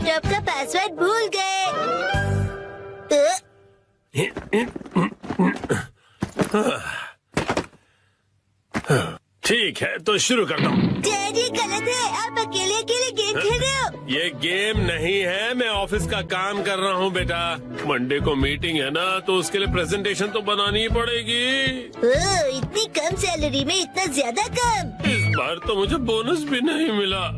Laptop का password भूल गए। ठीक है तो शुरू करता हूँ। डैड ये गलत है, आप अकेले अकेले गेम खेल रहे हो। ये गेम नहीं है, मैं ऑफिस का काम कर रहा हूँ बेटा। मंडे को मीटिंग है ना, तो उसके लिए प्रेजेंटेशन तो बनानी ही पड़ेगी। इतनी कम सैलरी में इतना ज्यादा कम। इस बार तो मुझे बोनस भी नहीं मिला।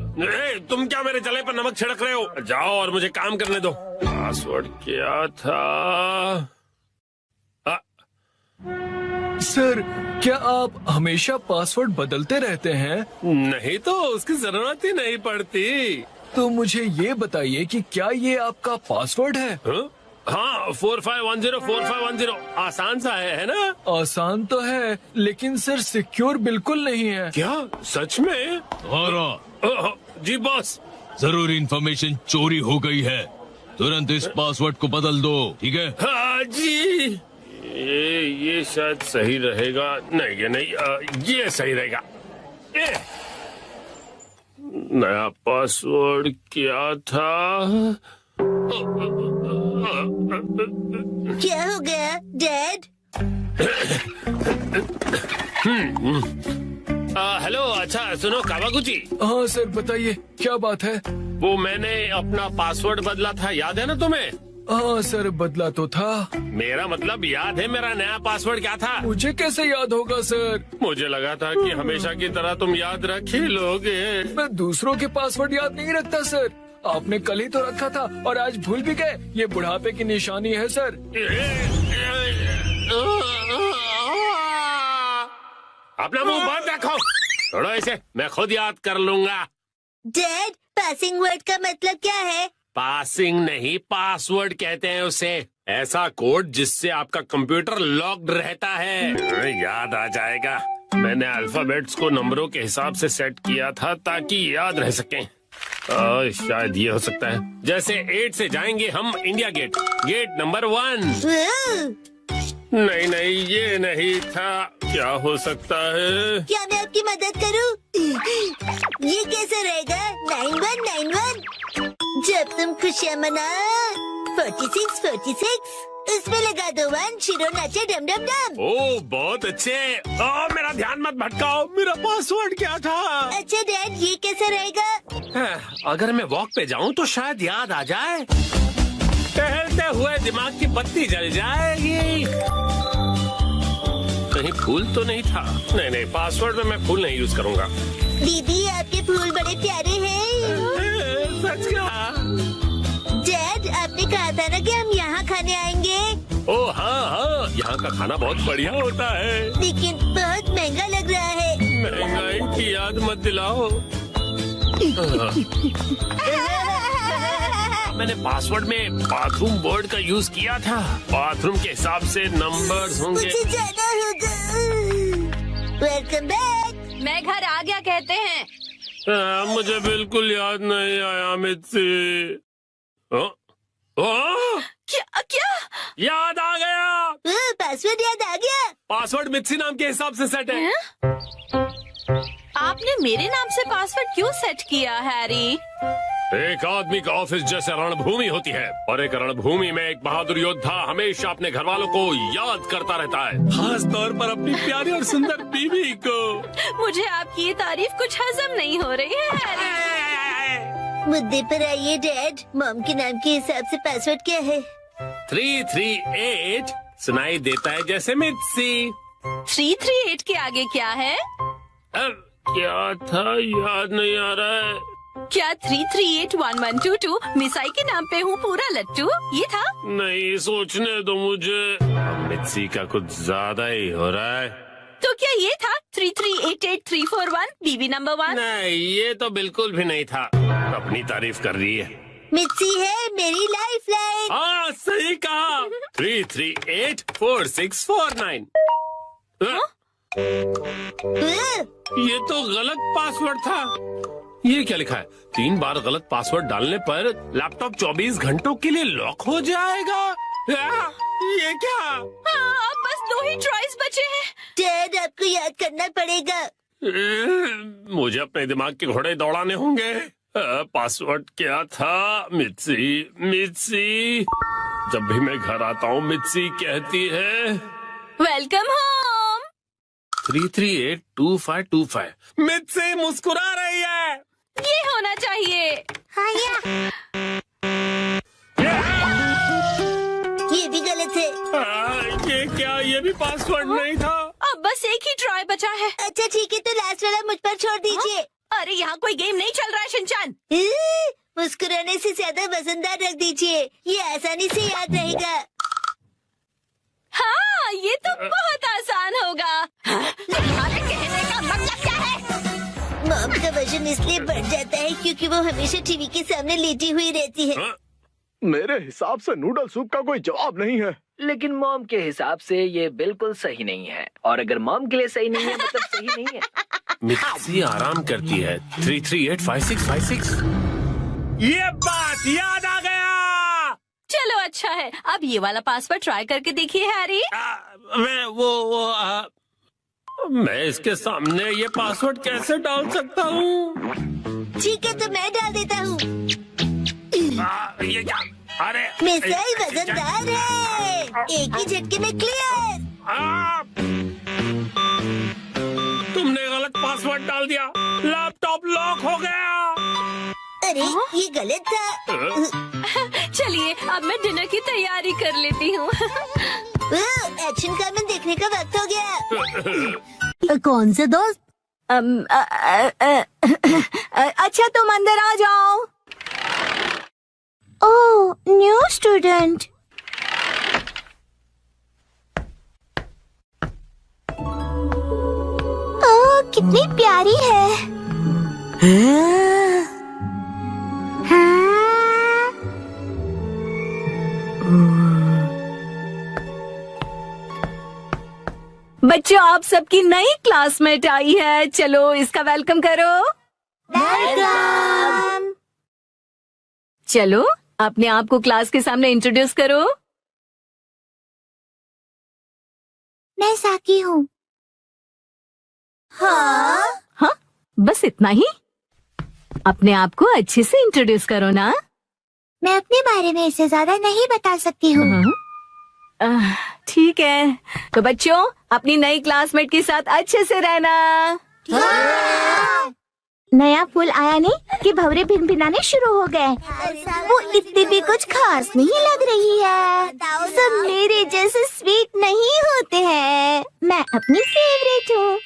तुम क्या मेरे जले पर नमक छिड़क रहे हो? जाओ और मुझे काम करने दो। पासवर्ड क्या था? सर, क्या आप हमेशा पासवर्ड बदलते रहते हैं? नहीं तो उसकी जरूरत ही नहीं पड़ती। तो मुझे ये बताइए कि क्या ये आपका पासवर्ड है? हाँ 4510 आसान सा है ना? आसान तो है, लेकिन सर सिक्योर बिल्कुल नहीं है। क्या सच में? जी बॉस। जरूरी इंफॉर्मेशन चोरी हो गई है, तुरंत इस पासवर्ड को बदल दो, ठीक है? हाँ जी। ये शायद सही रहेगा। नहीं ये नहीं, ये सही रहेगा। नया पासवर्ड क्या था? क्या हो गया डैड? हेलो, अच्छा सुनो कावागुची। हाँ सर बताइए, क्या बात है? वो मैंने अपना पासवर्ड बदला था, याद है ना तुम्हें? हाँ सर बदला तो था। मेरा मतलब याद है मेरा नया पासवर्ड क्या था? मुझे कैसे याद होगा सर? मुझे लगा था कि हमेशा की तरह तुम याद रख ही लोगे। मैं दूसरों के पासवर्ड याद नहीं रखता सर। आपने कल ही तो रखा था और आज भूल भी गए। ये बुढ़ापे की निशानी है सर। अपना मुंह बंद रखो। छोड़ो इसे, मैं खुद याद कर लूंगा। डैड पासिंग वर्ड का मतलब क्या है? पासिंग नहीं, पासवर्ड कहते हैं उसे। ऐसा कोड जिससे आपका कंप्यूटर लॉक्ड रहता है। याद आ जाएगा। मैंने अल्फाबेट्स को नंबरों के हिसाब से सेट किया था ताकि याद रह सकें। शायद ये हो सकता है। जैसे 8 से जाएंगे हम इंडिया गेट, गेट नंबर 1। नहीं ये नहीं था। क्या हो सकता है? क्या मैं आपकी मदद करूं? ये कैसे रहेगा? 9191। जब तुम खुशियाँ मना 46 उसमें लगा दो 1, शिरो नाचे डम डम डम। ओह बहुत अच्छे। मेरा ध्यान मत भटकाओ, मेरा पासवर्ड क्या था? अच्छा डैड ये कैसे रहेगा? अगर मैं वॉक पे जाऊं तो शायद याद आ जाए। टहलते हुए दिमाग की बत्ती जल जाएगी। कहीं फूल तो नहीं था? नहीं पासवर्ड में मैं फूल नहीं यूज करूंगा। दीदी आपके फूल बड़े प्यारे हैं। सच कहा। डैड आपने कहा था ना कि हम यहाँ खाने आएंगे। ओह हाँ, यहाँ का खाना बहुत बढ़िया होता है। लेकिन बहुत महंगा लग रहा है। महंगाई की याद मत दिलाओ। मैंने पासवर्ड में बाथरूम वर्ड का यूज किया था। बाथरूम के हिसाब से नंबर्स होंगे। मुझे जाना होगा। Welcome back. मैं घर आ गया कहते हैं। मुझे बिल्कुल याद नहीं आया मित्सी। क्या? याद आ गया। पासवर्ड याद आ गया। पासवर्ड मित्सी नाम के हिसाब से सेट है। आपने मेरे नाम से पासवर्ड क्यों सेट किया हैरी? एक आदमी का ऑफिस जैसे रणभूमि होती है, और एक रणभूमि में एक बहादुर योद्धा हमेशा अपने घर वालों को याद करता रहता है, खास तौर पर अपनी प्यारी और सुंदर बीवी को। मुझे आपकी ये तारीफ कुछ हजम नहीं हो रही है हैरी। मुद्दे पर आइए डैड। मॉम के नाम के हिसाब से पासवर्ड क्या है? 338 सुनाई देता है जैसे मित्सी। 338 के आगे क्या है? क्या था याद नहीं आ रहा है। क्या 3381122 मिसाई के नाम पे हूँ पूरा लट्टू, ये था? नहीं सोचने दो मुझे। मित्सी का कुछ ज्यादा ही हो रहा है। तो क्या ये था 3388341 बीबी नंबर 1? नहीं ये तो बिल्कुल भी नहीं था। अपनी तारीफ कर रही है। मित्सी है मेरी लाइफ लाइन। हाँ सही कहा। 3384649। ये तो गलत पासवर्ड था। ये क्या लिखा है? 3 बार गलत पासवर्ड डालने पर लैपटॉप 24 घंटों के लिए लॉक हो जाएगा। ये क्या? हाँ, अब बस 2 ही ट्राइज बचे हैं। डैड आपको याद करना पड़ेगा। मुझे अपने दिमाग के घोड़े दौड़ाने होंगे। पासवर्ड क्या था? मित्सी मित्सी, जब भी मैं घर आता हूँ मित्सी कहती है वेलकम होम। 3382525। मित्सी मुस्कुरा रही है। ये होना चाहिए। हाँ ये भी गलत है। ये क्या? ये भी पासवर्ड नहीं था। अब बस एक ही ट्राई बचा है। अच्छा ठीक है, तो लास्ट वाला मुझ पर छोड़ दीजिए। अरे यहाँ कोई गेम नहीं चल रहा है शिनचान। मुस्कुराने से ज्यादा वजनदार रख दीजिए, ये आसानी से याद रहेगा। हाँ ये तो बहुत आसान होगा। तुम्हारे कहने का मतलब क्या है? मॉम का वजन इसलिए बढ़ जाता है क्योंकि वो हमेशा टीवी के सामने लेटी हुई रहती है। मेरे हिसाब से नूडल सूप का कोई जवाब नहीं है। लेकिन मॉम के हिसाब से ये बिल्कुल सही नहीं है, और अगर मॉम के लिए सही नहीं है मतलब सही नहीं है। मित्सी आराम करती है। 3385656। ये बात याद आ गया। चलो अच्छा है, अब ये वाला पासवर्ड ट्राई करके देखिए हैरी। मैं इसके सामने ये पासवर्ड कैसे डाल सकता हूँ? ठीक है, तो मैं डाल देता हूँ। ये क्या? अरे मिसाइल वजनदार है, एक ही झटके में क्लियर। तुमने गलत पासवर्ड डाल दिया। लैपटॉप लॉक हो गया। अरे ये गलत था। चलिए अब मैं डिनर की तैयारी कर लेती हूँ। एक्शन कॉमन देखने का वक्त हो गया। कौन से दोस्त? अच्छा तुम अंदर आ जाओ। ओह, न्यू स्टूडेंट। ओह, कितनी प्यारी है। बच्चों आप सबकी नई क्लासमेट आई है, चलो इसका वेलकम करो। वेलकम। चलो अपने आप को क्लास के सामने इंट्रोड्यूस करो। मैं साकी हूँ। हाँ? हाँ बस इतना ही? अपने आप को अच्छे से इंट्रोड्यूस करो ना। मैं अपने बारे में इससे ज्यादा नहीं बता सकती हूँ। ठीक है, तो बच्चों अपनी नई क्लासमेट के साथ अच्छे से रहना। नया फूल आया नहीं कि भंवरे भिनभिनाने शुरू हो गए। वो इतनी भी कुछ खास नहीं लग रही है। सब मेरे जैसे स्वीट नहीं होते हैं। मैं अपनी फेवरेट हूँ।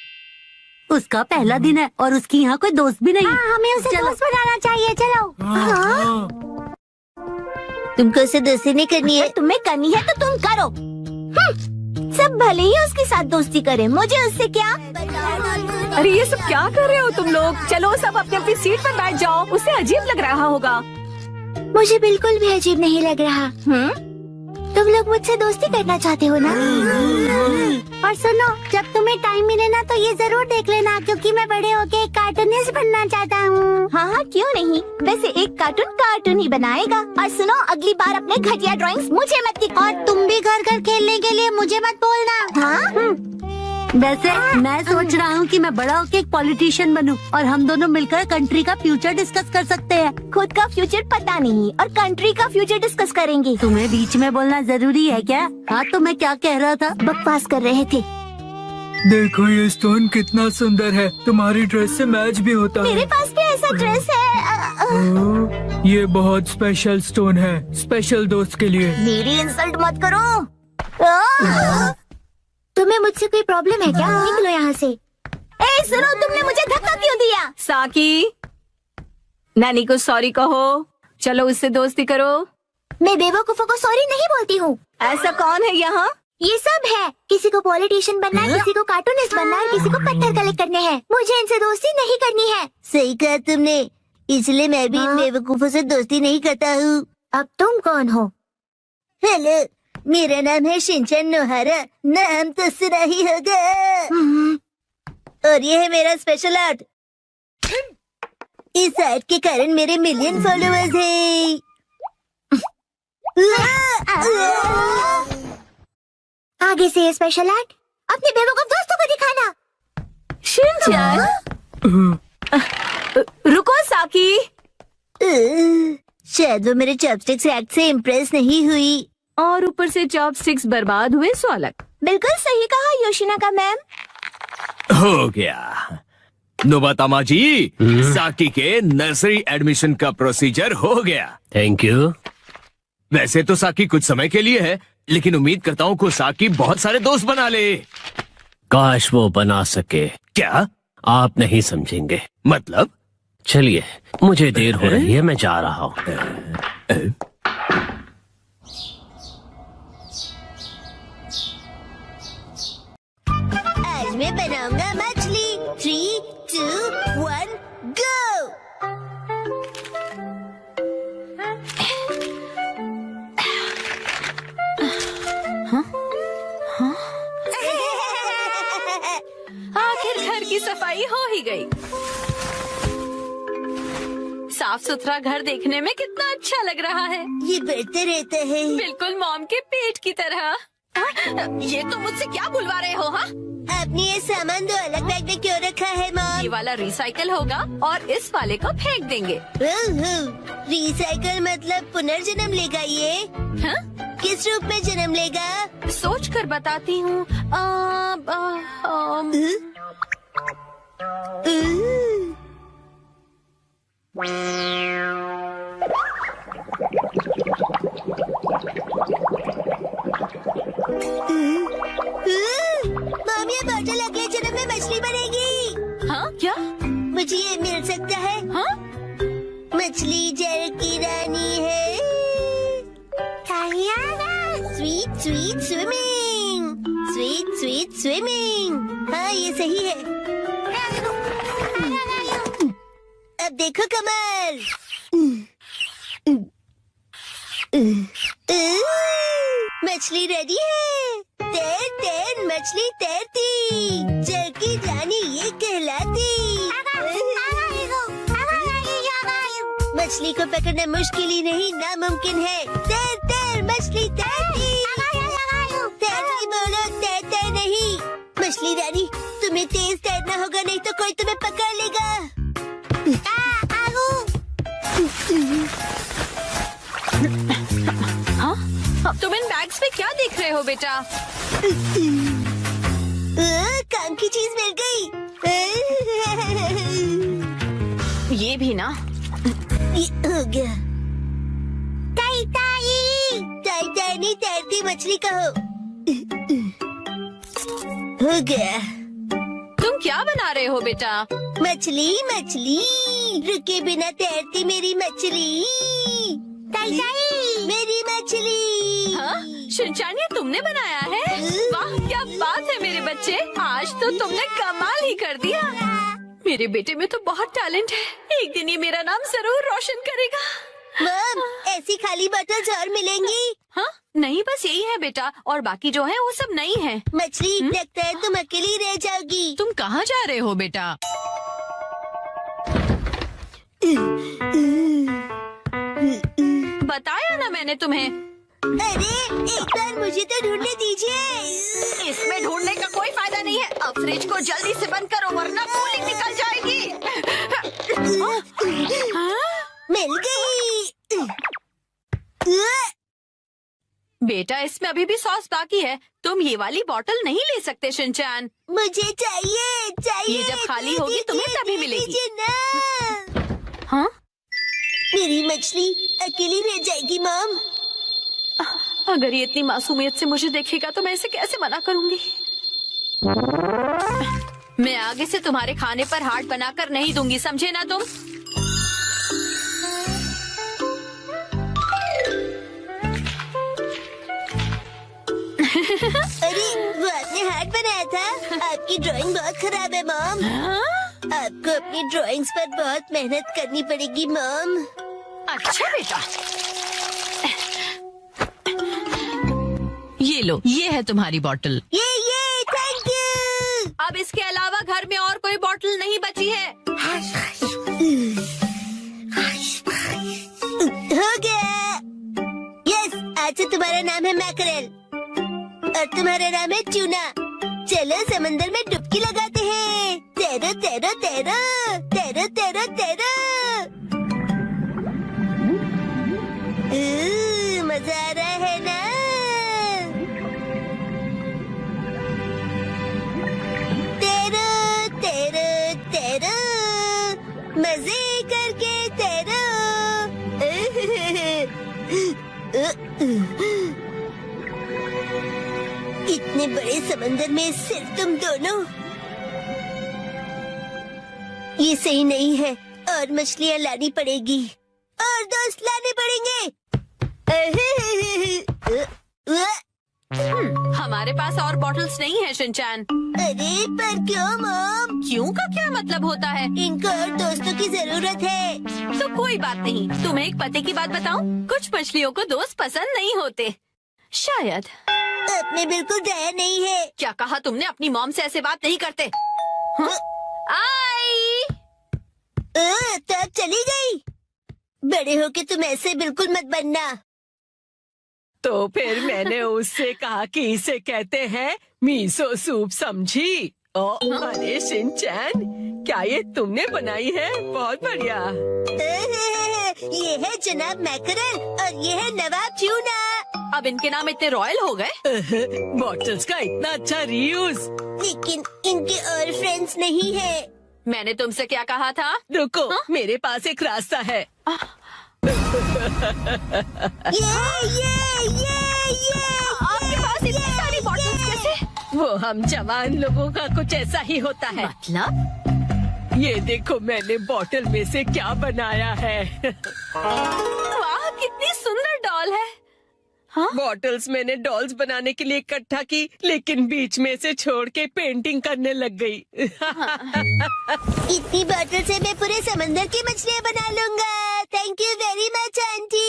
उसका पहला दिन है और उसकी यहाँ कोई दोस्त भी नहीं। हमें उसे दोस्त बनाना चाहिए। चलो। हाँ? तुमको उसे दोस्ती नहीं करनी है? तुम्हें करनी है तो तुम करो। सब भले ही उसके साथ दोस्ती करें, मुझे उससे क्या। अरे ये सब क्या कर रहे हो तुम लोग? चलो सब अपनी अपनी सीट पर बैठ जाओ, उसे अजीब लग रहा होगा। मुझे बिल्कुल भी अजीब नहीं लग रहा। तुम लोग मुझसे दोस्ती करना चाहते हो ना? और सुनो, जब तुम्हें टाइम मिले ना तो ये जरूर देख लेना, क्योंकि मैं बड़े होके एक कार्टूनिस्ट बनना चाहता हूँ। हाँ क्यों नहीं, वैसे एक कार्टून ही बनाएगा। और सुनो, अगली बार अपने घटिया ड्राइंग्स मुझे मत दिखाओ। और तुम भी घर खेलने के लिए मुझे मत बोलना। हाँ? वैसे मैं सोच रहा हूँ कि मैं बड़ा होके एक पॉलिटिशियन बनूं और हम दोनों मिलकर कंट्री का फ्यूचर डिस्कस कर सकते हैं। खुद का फ्यूचर पता नहीं और कंट्री का फ्यूचर डिस्कस करेंगे। तुम्हें बीच में बोलना जरूरी है क्या? हाँ तो मैं क्या कह रहा था? बकवास कर रहे थे। देखो ये स्टोन कितना सुंदर है, तुम्हारी ड्रेस से मैच भी होता मेरे है। पास भी ऐसा ड्रेस है। ये बहुत स्पेशल स्टोन है, स्पेशल दोस्त के लिए। मेरी इंसल्ट मत करो। तुम्हें मुझसे कोई प्रॉब्लम है क्या? निकलो यहाँ से। ए सुनो, तुमने मुझे धक्का क्यों दिया? साकी, नानी को सॉरी कहो। चलो उससे दोस्ती करो। मैं बेवकूफों को सॉरी नहीं बोलती हूँ। ऐसा कौन है यहाँ? ये सब है। किसी को पॉलिटिशियन बनना है, किसी को कार्टूनिस्ट बनना है, किसी को पत्थर कलेक्ट करने हैं। मुझे इनसे दोस्ती नहीं करनी है। सही कहा तुमने, इसलिए मैं भी इन बेवकूफों से दोस्ती नहीं करता हूँ। अब तुम कौन हो? हेलो, मेरा नाम है शिनचैन नोहारा। नाम तो सुना ही होगा। और ये है मेरा स्पेशल आर्ट। इस आर्ट के कारण मेरे मिलियन फॉलोअर्स हैं। आगे से ये स्पेशल आर्ट अपने बेवकूफ दोस्तों को दिखाना। शिनचैन रुको साकी, शायद वो मेरे चॉपस्टिक्स एक्ट से इम्प्रेस नहीं हुई। और ऊपर से चॉपस्टिक्स बर्बाद हुए सो अलग। बिल्कुल सही कहा योशिनाका मैम। हो गया। नोबातामा जी, साकी के नर्सरी एडमिशन का प्रोसीजर हो गया। Thank you. वैसे तो साकी कुछ समय के लिए है, लेकिन उम्मीद करता हूँ को साकी बहुत सारे दोस्त बना ले। काश वो बना सके। क्या? आप नहीं समझेंगे। मतलब? चलिए, मुझे देर हो रही है, मैं जा रहा हूँ। आज मैं बनाऊंगा मछली। 3, 2, 1, गो। आखिर घर की सफाई हो ही गई। साफ सुथरा घर देखने में कितना अच्छा लग रहा है। ये बढ़ते रहता है। बिल्कुल मॉम के पेट की तरह। ये तो मुझसे क्या बुलवा रहे हो? हाँ, आपने ये सामान दो अलग बैग में क्यों रखा है ये मॉम? वाला रिसाइकल होगा और इस वाले को फेंक देंगे। रिसाइकल मतलब पुनर्जन्म लेगा ये? हाँ? किस रूप में जन्म लेगा? सोच कर बताती हूँ। मॉम, ये बॉटल अगले जन्म में मछली बनेगी। हाँ क्या? मुझे ये मिल सकता है? हाँ? मछली जल की रानी है। Sweet sweet swimming, sweet sweet swimming. हाँ, ये सही है। अब देखो कमल। मछली रेडी है। तैर तैर मछली तैरती, जल की रानी ये कहलाती। मछली को पकड़ना मुश्किल ही नहीं, नामुमकिन है। तैर तैर मछली तैरती। तैरती बोलो, तैरते नहीं। मछली रानी, तुम्हें तेज तैरना होगा, नहीं तो कोई तुम्हें पकड़ लेगा। हाँ? तुम इन बैग्स में क्या देख रहे हो बेटा? काम की चीज मिल गई। ये भी ना। ये हो गया। ताई ताई, ताई ताई नहीं, तैरती मछली कहो। हो गया। तुम क्या बना रहे हो बेटा? मछली मछली, रुके बिना तैरती मेरी मछली। ताई ताई, मेरी मछली। हाँ? शिनचान, ये तुमने बनाया है? वाह, क्या बात है मेरे बच्चे, आज तो तुमने कमाल ही कर दिया। मेरे बेटे में तो बहुत टैलेंट है, एक दिन ये मेरा नाम जरूर रोशन करेगा। मॉम, ऐसी खाली बोतल्स और मिलेंगी? हाँ? नहीं, बस यही है बेटा, और बाकी जो है वो सब नहीं है। मछली, लगता है तुम अकेली रह जाओगी। तुम कहाँ जा रहे हो बेटा? बताया ना मैंने तुम्हें। अरे, एक बार मुझे तो ढूंढने दीजिए। इसमें ढूंढने का कोई फायदा नहीं है। अब फ्रिज को जल्दी से बंद करो वरना कूलिंग निकल जाएगी। मिल गई। बेटा, इसमें अभी भी सॉस बाकी है, तुम ये वाली बोतल नहीं ले सकते शिनचान। मुझे चाहिए चाहिए। ये जब खाली होगी तुम्हें तभी मिलेगी। दीजिए ना। हाँ? मेरी मछली अकेली रह जाएगी मॉम। अगर ये इतनी मासूमियत से मुझे देखेगा तो मैं इसे कैसे मना करूंगी? मैं आगे से तुम्हारे खाने पर हाथ बनाकर नहीं दूंगी, समझे ना तुम? अरे, वो आपने हार्ट बनाया था। आपकी ड्राइंग बहुत खराब है मॉम। आपको अपनी ड्राइंग्स पर बहुत मेहनत करनी पड़ेगी मॉम। अच्छा बेटा, ये लो, ये है तुम्हारी बोतल। ये थैंक यू। अब इसके अलावा घर में और कोई बोतल नहीं बची है। हो गया। यस, आज से तुम्हारा नाम है मैकरेल और तुम्हारा नाम है ट्यूना। चलो समंदर में डुबकी लगाते हैं। तैरो तैरो तैरो, तैरो तैरो तैरो। मजा आ रहा है ना? तेरो तेरो तेरो मजे करके तेरो। इतने बड़े समंदर में सिर्फ तुम दोनों, ये सही नहीं है। और मछलियाँ लानी पड़ेगी और दोस्त लाने पड़ेंगे। हमारे पास और बॉटल्स नहीं है शिनचैन। अरे पर क्यों मॉम? क्यों का क्या मतलब होता है? इनको और दोस्तों की जरूरत है। तो कोई बात नहीं, तुम्हें एक पते की बात बताऊं? कुछ मछलियों को दोस्त पसंद नहीं होते, शायद। अपने बिल्कुल दया नहीं है। क्या कहा तुमने? अपनी मॉम से ऐसे बात नहीं करते। आई तब चली गई। बड़े होके तुम ऐसे बिल्कुल मत बनना। तो फिर मैंने उससे कहा कि इसे कहते हैं मीसो सूप, समझी? अरे शिनचैन, क्या ये तुमने बनाई है? बहुत बढ़िया। ये है जनाब मैकरल और ये है नवाब ट्यूना। अब इनके नाम इतने रॉयल हो गए। बॉटल्स का इतना अच्छा रीयूज। लेकिन इनके और फ्रेंड्स नहीं है। मैंने तुमसे क्या कहा था? रुको, मेरे पास एक रास्ता है। आपके पास इतनी सारी बॉटल्स कैसे? वो हम जवान लोगों का कुछ ऐसा ही होता है। मतलब? ये देखो मैंने बॉटल में से क्या बनाया है। वाह, कितनी सुंदर डॉल है। बॉटल्स मैंने डॉल्स बनाने के लिए इकट्ठा की, लेकिन बीच में से छोड़ के पेंटिंग करने लग गई। इतनी बॉटल से मैं पूरे समंदर की मछलियाँ बना लूँगा। Thank you very much aunty.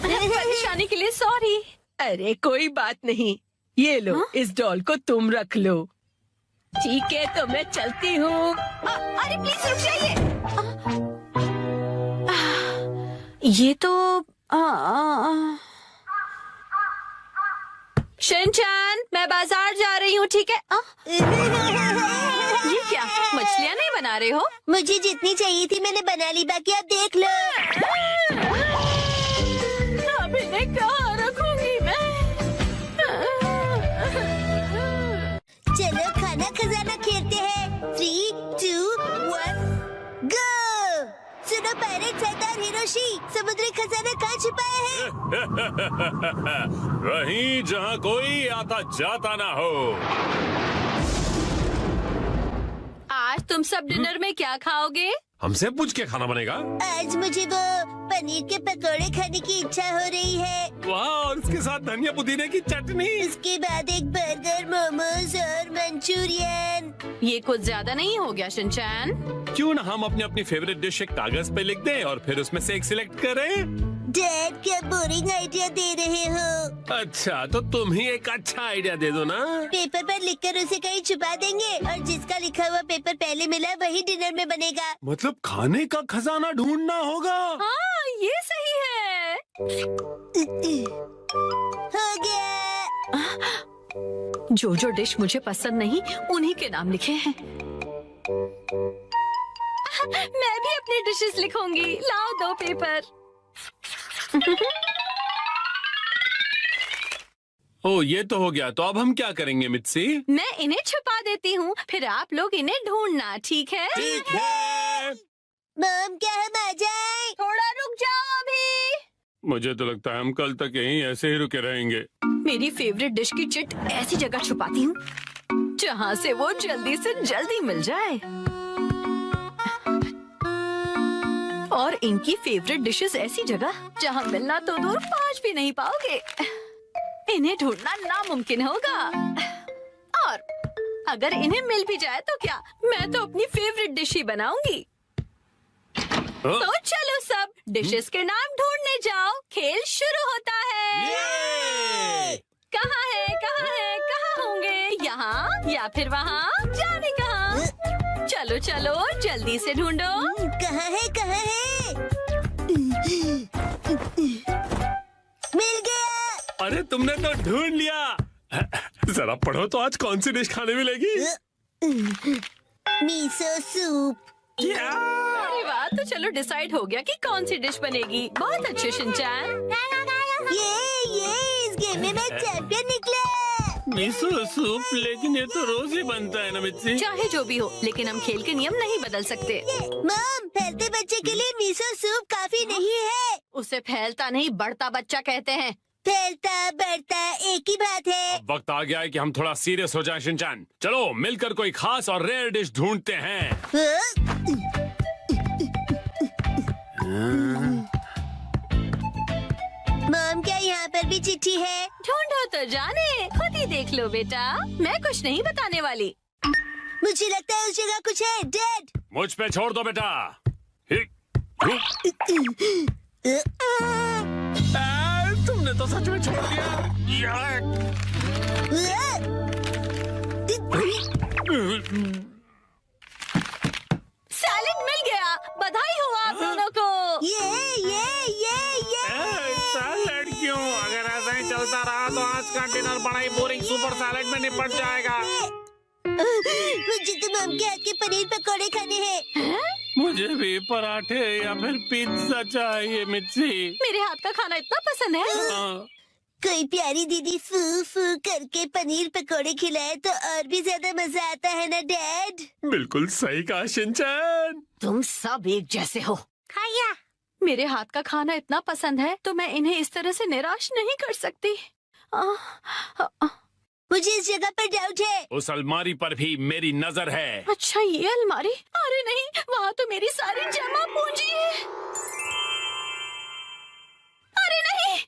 परेशानी के लिए सॉरी। अरे कोई बात नहीं, ये लो। इस डॉल को तुम रख लो। ठीक है, तो मैं चलती हूँ। अरे प्लीज रुक जाइए। ये तो शिनचैन, मैं बाजार जा रही हूँ, ठीक है? ये क्या, मछलियाँ नहीं बना रहे हो? मुझे जितनी चाहिए थी मैंने बना ली, बाकी आप देख लो। अब इन्हें कहाँ रखूंगी मैं? चलो खाना खजाना खेलते हैं। 3, 2, 1, गो। सुनो पायरेट सरदार हिरोशी, समुद्री खजाना कहाँ छुपाया है? वहीं जहाँ कोई आता जाता ना हो। आज तुम सब डिनर में क्या खाओगे? हमसे पूछ के खाना बनेगा? आज मुझे वो पनीर के पकौड़े खाने की इच्छा हो रही है। वाह, और उसके साथ धनिया पुदीने की चटनी। उसके बाद एक बर्गर, मोमोज और मंचूरियन। ये कुछ ज्यादा नहीं हो गया शिनचैन? क्यों ना हम अपनी अपनी फेवरेट डिश एक कागज पे लिख दें और फिर उसमें से एक सिलेक्ट करें? डैड, क्या बोरिंग आइडिया दे रहे हो? अच्छा, तो तुम ही एक अच्छा आइडिया दे दो ना। पेपर पर लिखकर उसे कहीं छुपा देंगे और जिसका लिखा हुआ पेपर पहले मिला वही डिनर में बनेगा। मतलब खाने का खजाना ढूंढना होगा। हाँ, ये सही है। हो गया। जो जो डिश मुझे पसंद नहीं उन्हीं के नाम लिखे हैं। मैं भी अपनी डिशेस लिखूंगी। लाओ 2 पेपर। ओ, ये तो हो गया। तो अब हम क्या करेंगे मित्सी? मैं इन्हें छुपा देती हूँ, फिर आप लोग इन्हें ढूंढना, ठीक है? ठीक है। मॉम, क्या हम आ जाएं? थोड़ा रुक जाओ अभी। मुझे तो लगता है हम कल तक यहीं ऐसे ही रुके रहेंगे। मेरी फेवरेट डिश की चिट ऐसी जगह छुपाती हूँ जहाँ से वो जल्दी से जल्दी मिल जाए। और इनकी फेवरेट डिशेस ऐसी जगह जहाँ मिलना तो दूर पहुँच भी नहीं पाओगे। इन्हें ढूंढना नामुमकिन होगा। और अगर इन्हें मिल भी जाए तो क्या, मैं तो अपनी फेवरेट डिश ही बनाऊंगी। तो चलो सब डिशेस के नाम ढूंढने जाओ। खेल शुरू होता है। कहाँ है, कहाँ है, कहाँ होंगे? यहाँ या फिर वहाँ? जाने कहाँ? चलो चलो जल्दी से ढूंढो। कहाँ है, कहाँ है? मिल गया। अरे तुमने तो ढूंढ लिया। जरा पढ़ो तो आज कौन सी डिश खाने मिलेगी? मीसो सूप। अरे वाह, तो चलो डिसाइड हो गया कि कौन सी डिश बनेगी। बहुत अच्छे शिनचैन। मिसो सूप, लेकिन ये तो रोज ही बनता है ना मिर्ची। चाहे जो भी हो, लेकिन हम खेल के नियम नहीं बदल सकते। मॉम, फैलते बच्चे के लिए मिसो सूप काफी नहीं है। उसे फैलता नहीं बढ़ता बच्चा कहते हैं। फैलता बढ़ता एक ही बात है। अब वक्त आ गया है कि हम थोड़ा सीरियस हो जाएं शिनचैन। चलो मिलकर कोई खास और रेयर डिश ढूंढते हैं। मॉम, क्या यहाँ पर भी चिट्ठी है? ढूंढो तो जाने, खुद ही देख लो बेटा, मैं कुछ नहीं बताने वाली। मुझे लगता है उस जगह कुछ है। डैड, मुझ पे छोड़ दो बेटा। तुमने तो सच में छोड़ दिया। सैलेड मिल गया, बधाई हो आप दोनों को। ये सैलेड क्यों? अगर ऐसा ही चलता रहा तो आज का डिनर बड़ा ही बोरिंग सुपर सैलेड में निपट जाएगा। मुझे तो मॉम के हाथ के पनीर पकौड़े खाने हैं। मुझे भी पराठे या फिर पिज्जा चाहिए मिर्ची। मेरे हाथ का खाना इतना पसंद है। हाँ। कोई प्यारी दीदी फू फू करके पनीर पकौड़े खिलाए तो और भी ज्यादा मजा आता है ना डैड? बिल्कुल सही कहा शिनचैन। तुम सब एक जैसे हो। खाया। मेरे हाथ का खाना इतना पसंद है तो मैं इन्हें इस तरह से निराश नहीं कर सकती। मुझे इस जगह पर डाउट है। उस अलमारी पर भी मेरी नजर है। अच्छा, ये अलमारी? अरे नहीं, वहाँ तो मेरी सारी जमा पूंजी है। अरे नहीं,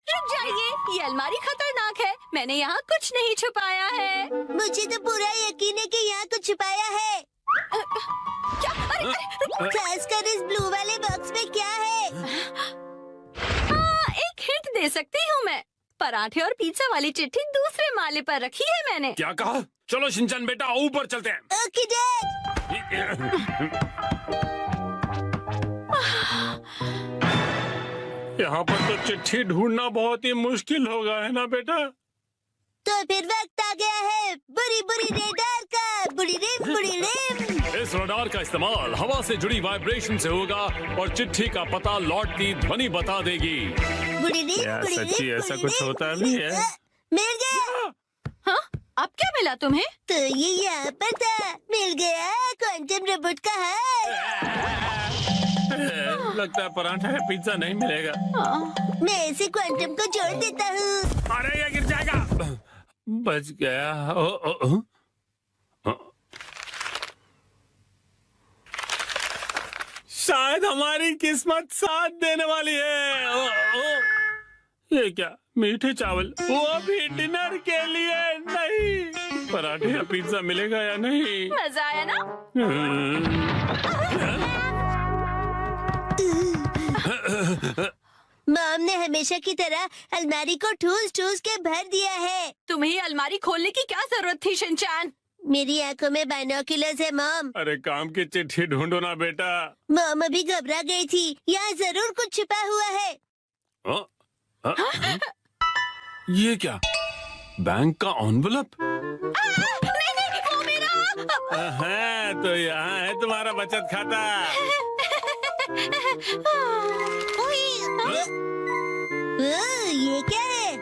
रुक जाइए, ये अलमारी खतरनाक है। मैंने यहाँ कुछ नहीं छुपाया है। मुझे तो पूरा यकीन है कि यहाँ कुछ छुपाया है। क्या? अरे, रुको। खासकर इस ब्लू वाले बॉक्स में क्या है? हाँ, एक हिंट दे सकती हूँ मैं। पराठे और पिज्जा वाली चिट्ठी दूसरे माले पर रखी है मैंने। क्या कहा? चलो शिनचैन बेटा, ऊपर चलते हैं। Okay dad. यहाँ पर तो चिट्ठी ढूंढना बहुत ही मुश्किल होगा, है ना बेटा? तो फिर वक्त आ गया है बुरी बुरी रेडार का। बुरी रिम। इस रडार का इस्तेमाल हवा से जुड़ी वाइब्रेशन से होगा और चिट्ठी का पता लौटती ध्वनि बता देगी। बुरी रिम, यार, बुरी सच्ची रिम, ऐसा बुरी कुछ रिम, होता बुरी भी रिम। है? मिल गया। हाँ, अब क्या मिला तुम्हें? तो ये यहाँ पर था। मिल गया क्वांटम रोबोट का हार। लगता है पराठा या पिज्जा नहीं मिलेगा। मैं इसे क्वांटम को जोड़ देता हूँ। अरे ये गिर जाएगा। बच गया। शायद हमारी किस्मत साथ देने वाली है। ये क्या? मीठे चावल, वो भी डिनर के लिए नहीं। पराठे या पिज्जा मिलेगा या नहीं? मजा आया ना? मॉम ने हमेशा की तरह अलमारी को ठूस ठूस के भर दिया है। तुम्हें अलमारी खोलने की क्या जरूरत थी शिनचैन? मेरी आंखों में बाइनोक्यूलर्स है मॉम। अरे काम की चिट्ठी ढूंढो ना बेटा। मॉम अभी घबरा गई थी। यहाँ जरूर कुछ छिपा हुआ है। ये क्या? बैंक का एनवेलप? नहीं, वो मेरा। है तो यहाँ है तुम्हारा बचत खाता। ये क्या है?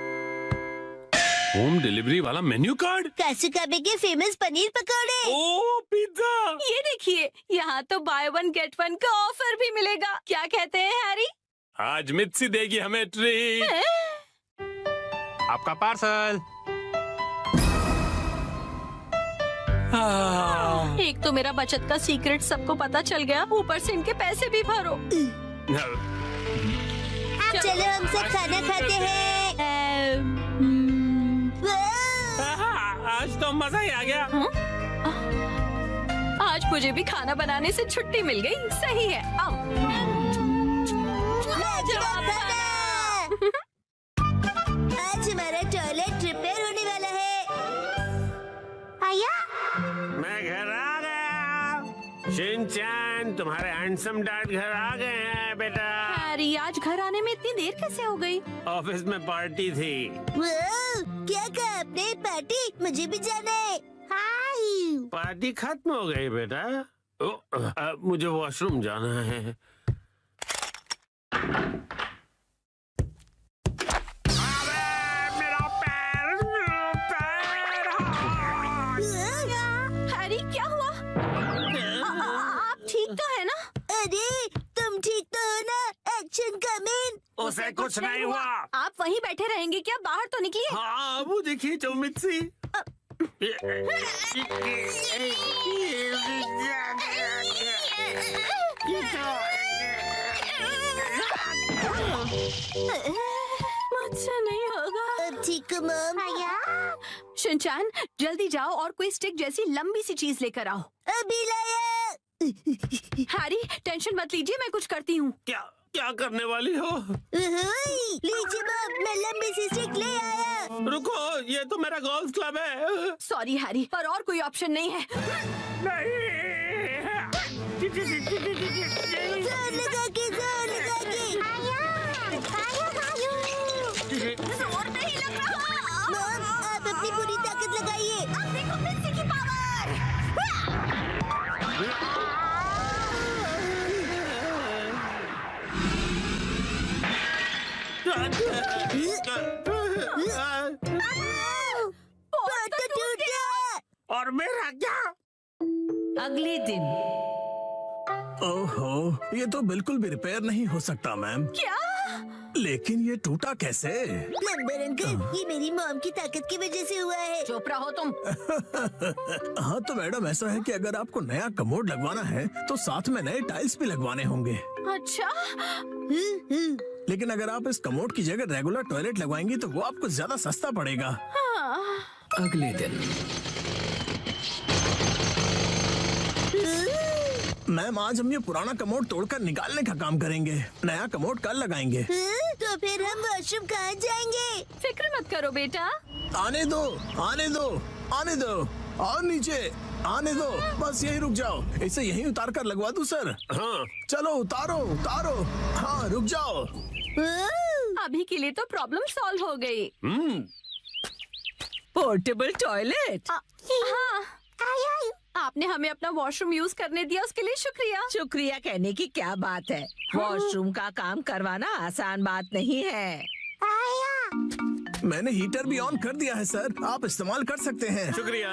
होम डिलीवरी वाला मेन्यू कार्ड। कासुकाबे के फेमस पनीर पकौड़े। ओ पिज्जा। ये देखिए, यहाँ तो बाय वन गेट वन का ऑफर भी मिलेगा। क्या कहते हैं हैरी? आज मित्सी देगी हमें ट्रीट। आपका पार्सल। एक तो मेरा बचत का सीक्रेट सबको पता चल गया, ऊपर से इनके पैसे भी भरो। चलो हम सब खाना खाते हैं। आज तो मजा ही आ गया। आज मुझे भी खाना बनाने से छुट्टी मिल गई। सही है। आओ। आज हमारा टॉयलेट रिपेयर होने वाला है। आया? मैं घर आ गया। शिनचैन, तुम्हारे हैंडसम डैड घर आ गए हैं बेटा। हैरी, आज घर आने में इतनी देर कैसे हो गई? ऑफिस में पार्टी थी। क्या कहा आपने? पार्टी? मुझे भी जाना है। हाय। पार्टी खत्म हो गई बेटा। मुझे वॉशरूम जाना है। उसे कुछ नहीं हुआ। आप वहीं बैठे रहेंगे क्या? बाहर तो निकलिए। हाँ वो देखिए चौमित्सी। मुझसे नहीं होगा। अब ठीक हो मॉम? शिनचैन जल्दी जाओ और कोई स्टिक जैसी लंबी सी चीज लेकर आओ। अभी लाया। हैरी टेंशन मत लीजिए, मैं कुछ करती हूँ। क्या क्या करने वाली हो? लीजिए मॉम, मैं लंबी सी स्टिक ले आया। रुको, ये तो मेरा गोल्फ क्लब है। सॉरी हैरी, पर और कोई ऑप्शन नहीं है। जोर लगा के जोर नहीं लग रहा। मॉम, आप अपनी पूरी ताकत लगाइए। अब देखो मिस्सी की पावर। बहुत तो टूट गया। और मेरा क्या? अगले दिन ओहो, ये तो बिल्कुल भी रिपेयर नहीं हो सकता मैम। क्या? लेकिन ये टूटा कैसे? प्लम्बर अंकल, ये मेरी मॉम की ताकत की वजह से हुआ है। चोपड़ा हो तुम। हाँ तो मैडम ऐसा है कि अगर आपको नया कमोड लगवाना है तो साथ में नए टाइल्स भी लगवाने होंगे। अच्छा, लेकिन अगर आप इस कमोड की जगह रेगुलर टॉयलेट लगवाएंगी तो वो आपको ज्यादा सस्ता पड़ेगा। अगले दिन मैम आज हम ये पुराना कमोड तोड़कर निकालने का काम करेंगे। नया कमोड कल लगाएंगे। तो फिर हम वॉशरूम कहाँ जाएंगे? फिक्र मत करो बेटा। आने दो, आने दो, आने दो। और नीचे आने दो, बस यही रुक जाओ। इसे यहीं उतार कर लगवा दूं सर? हाँ चलो उतारो उतारो। हाँ रुक जाओ। अभी के लिए तो प्रॉब्लम सॉल्व हो गई। Portable toilet. हाँ, आपने हमें अपना वॉशरूम यूज करने दिया, उसके लिए शुक्रिया। शुक्रिया कहने की क्या बात है। वॉशरूम का काम करवाना आसान बात नहीं है। मैंने हीटर भी ऑन कर दिया है सर, आप इस्तेमाल कर सकते हैं। शुक्रिया।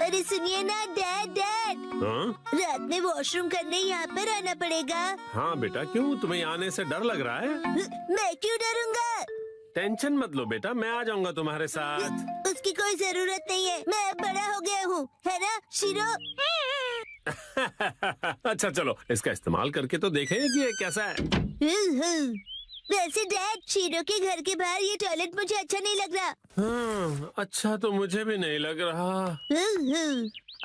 अरे सुनिए ना डैड, हाँ रात में वॉशरूम करने यहाँ पर आना पड़ेगा। हाँ बेटा, क्यों तुम्हें आने से डर लग रहा है? मैं क्यों डरूंगा? टेंशन मत लो बेटा, मैं आ जाऊंगा तुम्हारे साथ। उसकी कोई जरूरत नहीं है, मैं अब बड़ा हो गया हूँ, है ना शिरो? अच्छा चलो, इसका इस्तेमाल करके तो देखें कि ये कैसा है। वैसे डैड, शिरो के घर के बाहर ये टॉयलेट मुझे अच्छा नहीं लग रहा। हाँ, अच्छा तो मुझे भी नहीं लग रहा।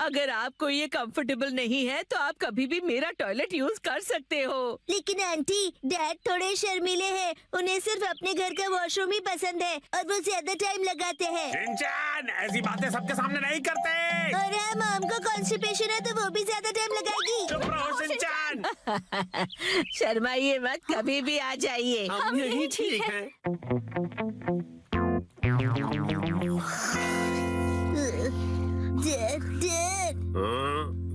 अगर आपको ये कंफर्टेबल नहीं है तो आप कभी भी मेरा टॉयलेट यूज कर सकते हो। लेकिन आंटी, डैड थोड़े शर्मीले हैं, उन्हें सिर्फ अपने घर का वॉशरूम ही पसंद है और वो ज्यादा टाइम लगाते हैं। शिनचैन, ऐसी बातें सबके सामने नहीं करते। और हाँ, मॉम को कॉन्स्टिपेशन है तो वो भी ज्यादा टाइम लगाएगी। चुप रहो शिनचैन। शर्माइए मत, कभी भी आ जाइए। हम यही ठीक है। डैड,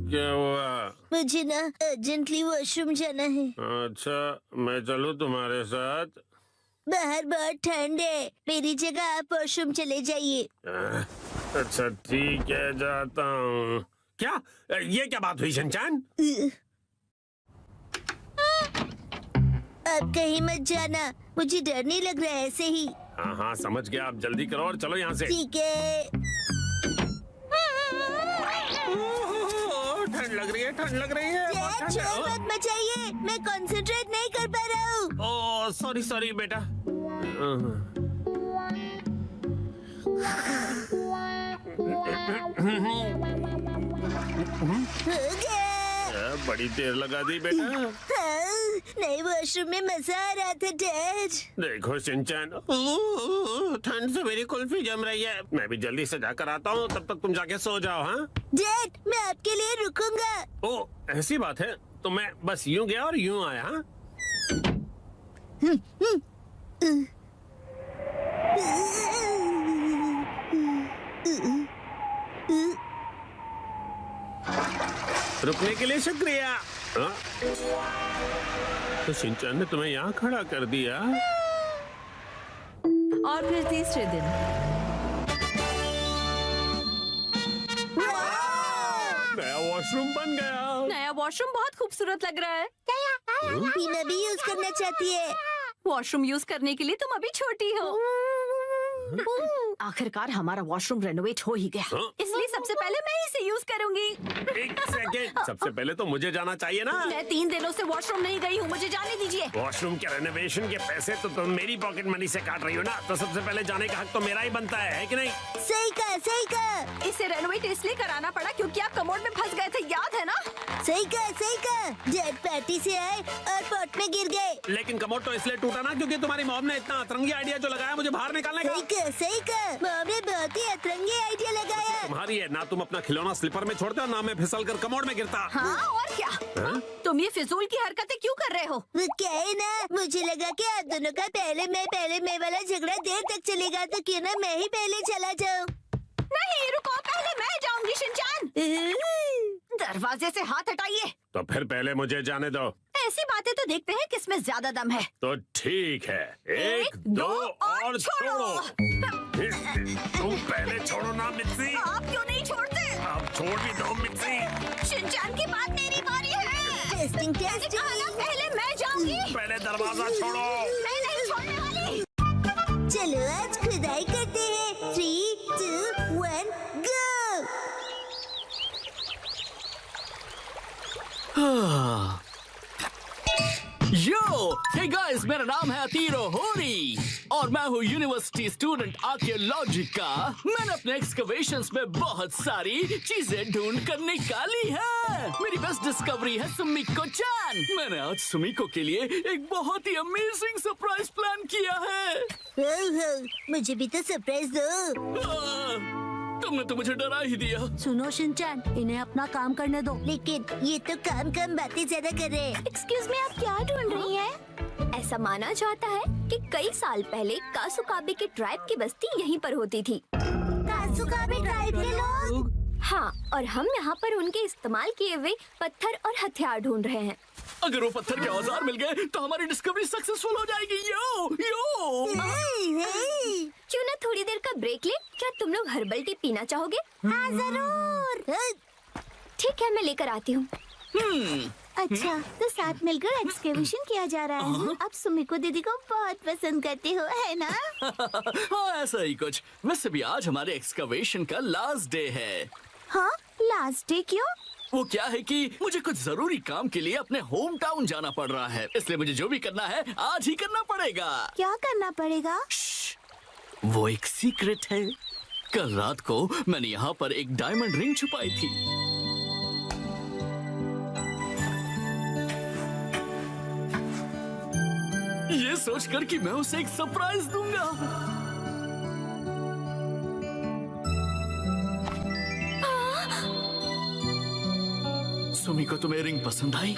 क्या हुआ? मुझे ना अर्जेंटली वॉशरूम जाना है। अच्छा, मैं चलूं तुम्हारे साथ? बाहर बहुत ठंड है, मेरी जगह आप वॉशरूम चले जाइए। अच्छा ठीक है, जाता हूँ। क्या ये क्या बात हुई शिनचैन? आप कहीं मत जाना, मुझे डर नहीं लग रहा है ऐसे ही। हाँ हाँ समझ गया, आप जल्दी करो और चलो यहाँ से। ठीक है। ठंड लग रही है, ठंड लग रही है। बहुत डैड, ठंड है। शोर मत मचाइए, मैं कंसंट्रेट नहीं कर पा रहा हूँ। ओह सॉरी सॉरी बेटा। हो गया। बड़ी देर लगा दी बेटा। हाँ, नए वॉशरूम में मजा आ रहा था डैड। देखो शिनचैन, ठंड से मेरी कुल्फी जम रही है। मैं भी जल्दी से जाकर आता हूँ, तब तक तुम जाके सो जाओ। हाँ डैड, मैं आपके लिए रुकूंगा। ओह ऐसी बात है, तो मैं बस यूं गया और यूं आया। हाँ रुकने के लिए शुक्रिया। हाँ? तो शिनचैन ने तुम्हें यहाँ खड़ा कर दिया। और फिर तीसरे दिन नया वॉशरूम बन गया। नया वॉशरूम बहुत खूबसूरत लग रहा है। टीना भी यूज करना चाहती है। वॉशरूम यूज करने के लिए तुम अभी छोटी हो। आखिरकार हमारा वॉशरूम रेनोवेट हो ही गया। इसलिए सबसे पहले मैं इसे यूज करूंगी। एक सेकेंड, सबसे पहले तो मुझे जाना चाहिए ना। मैं 3 दिनों से वॉशरूम नहीं गई हूँ, मुझे जाने दीजिए। वॉशरूम के रेनोवेशन के पैसे तो तुम मेरी पॉकेट मनी से काट रही हो ना, तो सबसे पहले जाने का हक तो मेरा ही बनता है कि नहीं? सही कहा। इसे रेनोवेट इसलिए कराना पड़ा क्योंकि आप कमोड में फंस गए थे, याद है ना? सही कहा। जेट पार्टी से आए और पॉट में गिर गए। लेकिन कमोड तो इसलिए टूटा ना क्योंकि तुम्हारी मॉम ने इतना अतरंगी आइडिया जो लगाया मुझे बाहर निकालने का। सही कहा। मॉम ने बहुत ही अतरंगी आइडिया लगाया। तुम्हारी है ना, तुम अपना खिलौना स्लीपर में छोड़ते हो ना मैं फिसल कर कमोड में गिरता। हाँ और क्या? तुम ये फिजूल की हरकतें क्यों कर रहे हो? वो क्या है ना, मुझे लगा कि आप दोनों का पहले मैं वाला झगड़ा देर तक चलेगा, तो क्यों ना मैं ही पहले चला जाऊँ। नहीं रुको, पहले मैं जाऊंगी शिनचान। दरवाजे से हाथ हटाइए। तो फिर पहले मुझे जाने दो। ऐसी बातें तो देखते हैं किसमें ज्यादा दम है। तो ठीक है, 1 2 और छोड़ो। तुम पहले छोड़ो ना मित्सी। आप क्यों नहीं छोड़ते? आप छोड़ भी दो मित्सी। शिनचान की बात मेरी बारी है। टेस्टिंग। पहले मैं जाऊंगी। पहले दरवाजा छोड़ो। मैं नहीं छोड़ने वाली। चलो आज खुदाई करते हैं। 3 2 1 गो। हे गाइस, मेरा नाम है अतीरो होरी और मैं हूँ यूनिवर्सिटी स्टूडेंट आर्कियोलॉजी का। मैंने अपने एक्सकवेशंस में बहुत सारी चीजें ढूंढ कर निकाली है। मेरी बेस्ट डिस्कवरी है सुमिको चान। मैंने आज सुमिको के लिए एक बहुत ही अमेजिंग सरप्राइज प्लान किया है। मुझे भी तो सरप्राइज दो। तुमने तो मुझे डरा ही दिया। सुनो शिनचैन, इन्हें अपना काम करने दो। लेकिन ये तो काम बातें ज्यादा कर रहे हैं। एक्सक्यूज मी, आप क्या ढूंढ रही हैं? ऐसा माना जाता है कि कई साल पहले कासुकाबे के ट्राइब की बस्ती यहीं पर होती थी। कासुकाबे ट्राइब के लोग? हाँ, और हम यहाँ पर उनके इस्तेमाल किए हुए पत्थर और हथियार ढूंढ रहे हैं। अगर वो पत्थर के औजार मिल गए तो हमारी डिस्कवरी सक्सेसफुल हो जाएगी। यो क्यों ना थोड़ी देर का ब्रेक ले? क्या तुम लोग हर्बल टी पीना चाहोगे? हाँ जरूर। ठीक है, मैं लेकर आती हूँ। अच्छा, तो साथ मिलकर एक्सकेवेशन किया जा रहा है। आप सुमिको दीदी को बहुत पसंद करते हो, है ना? हाँ ऐसा ही कुछ। वैसे भी आज हमारे एक्सकवेशन का लास्ट डे है। हाँ, लास्ट डे क्यों? वो क्या है कि मुझे कुछ जरूरी काम के लिए अपने होम टाउन जाना पड़ रहा है, इसलिए मुझे जो भी करना है आज ही करना पड़ेगा। क्या करना पड़ेगा? वो एक सीक्रेट है। कल रात को मैंने यहाँ पर एक डायमंड रिंग छुपाई थी। ये सोचकर कि मैं उसे एक सरप्राइज दूंगा। सुमी को तुम्हें रिंग पसंद आई?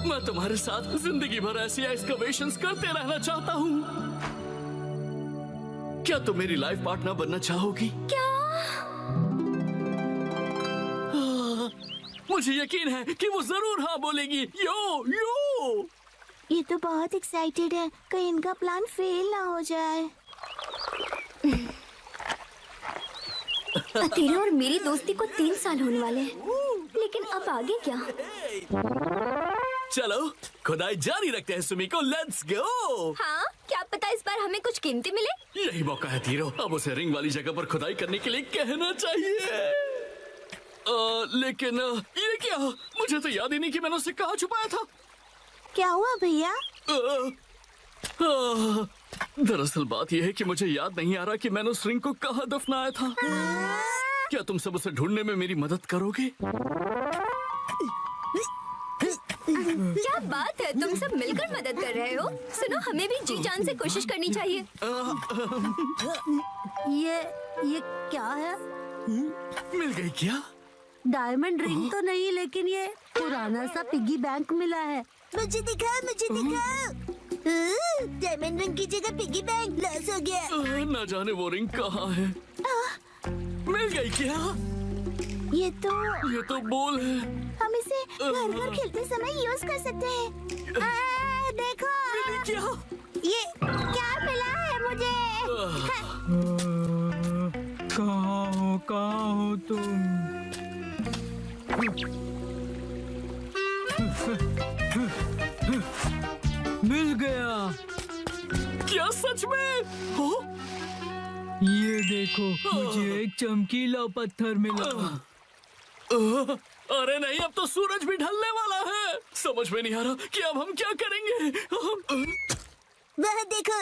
मैं तुम्हारे साथ जिंदगी भर ऐसी एक्सकवेशंस करते रहना चाहता हूँ। क्या तुम मेरी लाइफ पार्टनर बनना चाहोगी? क्या? मुझे यकीन है कि वो जरूर हाँ बोलेगी। यो ये तो बहुत एक्साइटेड है, कहीं इनका प्लान फेल ना हो जाए। तेरे और मेरी दोस्ती को 3 साल होने वाले हैं, लेकिन अब आगे क्या? चलो खुदाई जारी रखते हैं सुमिको, लेट्स गो। हाँ, क्या पता इस बार हमें कुछ कीमती मिले। यही मौका है तीरो, अब उसे रिंग वाली जगह पर खुदाई करने के लिए कहना चाहिए। लेकिन ये क्या? मुझे तो याद ही नहीं कि मैंने उसे कहाँ छुपाया था। क्या हुआ भैया? दरअसल बात यह है कि मुझे याद नहीं आ रहा कि मैंने उस रिंग को कहाँ दफनाया था। क्या तुम सब उसे ढूंढने में मेरी मदद करोगे? क्या बात है, तुम सब मिलकर मदद कर रहे हो। सुनो, हमें भी जी जान से कोशिश करनी चाहिए। ये क्या है? मिल गई क्या? डायमंड रिंग तो नहीं, लेकिन ये पुराना सा पिगी बैंक मिला है। मुझे दिखाओ। डायमंड रिंग की जगह पिगी बैंक लॉस हो गया। न जाने वो रिंग कहाँ है। मिल गई क्या? ये तो बोल है। हम इसे घर पर खेलते समय यूज कर सकते हैं। देखो क्या? ये क्या मिला है मुझे? कहाँ हो तुम? मिल गया। क्या सच में? हो? ये देखो, मुझे एक चमकीला पत्थर मिला। अरे नहीं, अब तो सूरज भी ढलने वाला है। समझ में नहीं आ रहा कि अब हम क्या करेंगे। वह देखो।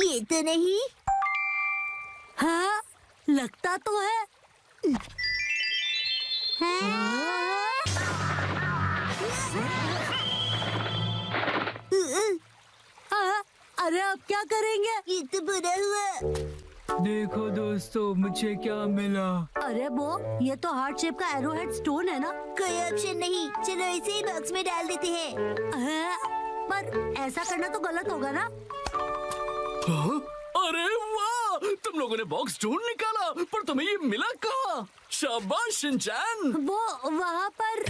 ये तो नहीं। हाँ, लगता तो है। हाँ, अरे अब क्या करेंगे? ये तो बुरा हुआ। देखो दोस्तों, मुझे क्या मिला। अरे वो, ये तो हार्ट शेप का एरोहेड स्टोन है ना। कोई ऑप्शन नहीं, चलो इसे ही बॉक्स में डाल देते हैं। पर ऐसा करना तो गलत होगा ना। अरे वाह, तुम लोगों ने बॉक्स ढूंढ निकाला, पर तुम्हें ये मिला कहाँ? शाबाश शिनचैन। वो वहाँ पर।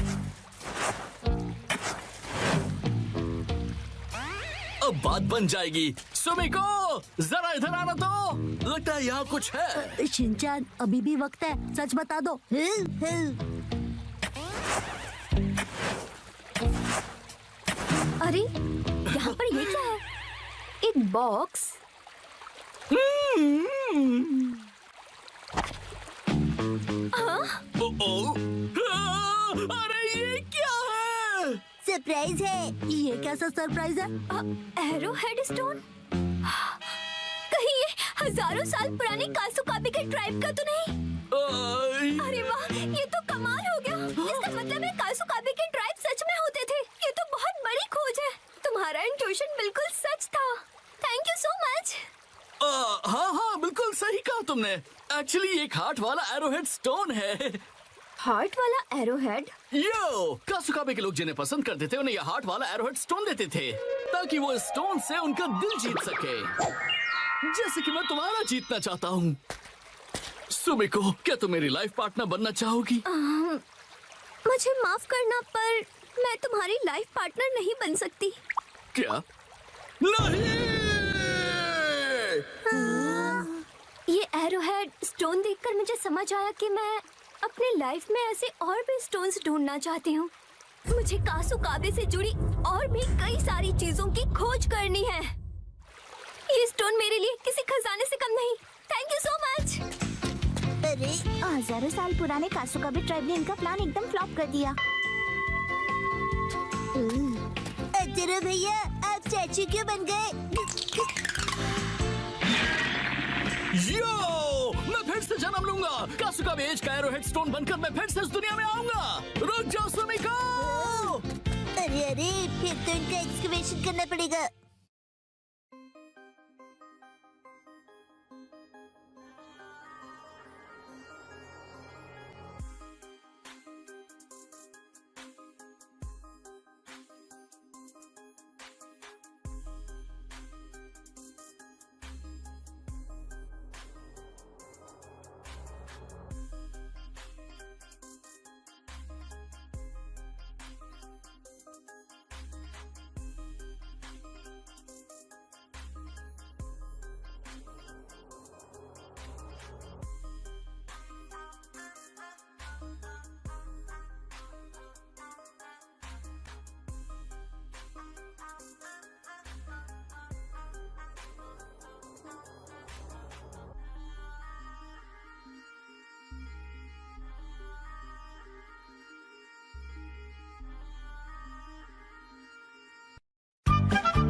अब बात बन जाएगी। सुमिको, जरा इधर आना तो। लगता है यहाँ कुछ है। शिनचैन, अभी भी वक्त है, सच बता दो। अरे यहाँ पर ये क्या है? एक बॉक्स। अरे ये क्या है? सरप्राइज है। ये कैसा सरप्राइज है? Arrow head stone? कहीं ये हजारों साल पुरानी कासुकाबे के ट्राइब का तो नहीं? अरे वाह, ये तो कमाल हो गया। इसका मतलब है कासुकाबे के ट्राइब सच में होते थे। ये तो बहुत बड़ी खोज है। तुम्हारा इंट्यूशन बिल्कुल सच था। Thank you so much. हाँ हाँ, बिल्कुल सही कहा तुमने। एक्चुअली ये एक हार्ट वाला एरोहेड स्टोन है। हार्ट वाला एरोहेड? यो, कासुकाबे के लोग जिन्हें पसंद करते थे उन्हें ये हार्ट वाला एरोहेड स्टोन देते थे, ताकि वो स्टोन से उनका दिल जीत सके, जैसे कि मैं तुम्हारा जीतना चाहता हूँ। सुमिको, क्या तुम मेरी लाइफ पार्टनर बनना चाहोगी? मुझे माफ करना, पर मैं तुम्हारी लाइफ पार्टनर नहीं बन सकती। क्या? नहीं! ये एरोहेड स्टोन देखकर मुझे समझ आया कि मैं अपने लाइफ में ऐसे और भी स्टोन्स ढूंढना चाहती हूँ। मुझे कासुकाबे से जुड़ी और भी कई सारी चीजों की खोज करनी है। ये स्टोन मेरे लिए किसी खजाने से कम नहीं। Thank you so much. अरे, हजारों साल पुराने कासुकाबे ट्राइब ने इनका प्लान एकदम फ्लॉप कर दिया। अरे भैया, आप चाचू क्यों बन गए? यो, मैं फिर से जन्म लूंगा। कासुकाबे एज का एरोहेड स्टोन बनकर मैं फिर से इस दुनिया में आऊंगा। रुक जाओ सुमिको। अरे, फिर तो इनका एक्सकवेशन करना पड़ेगा।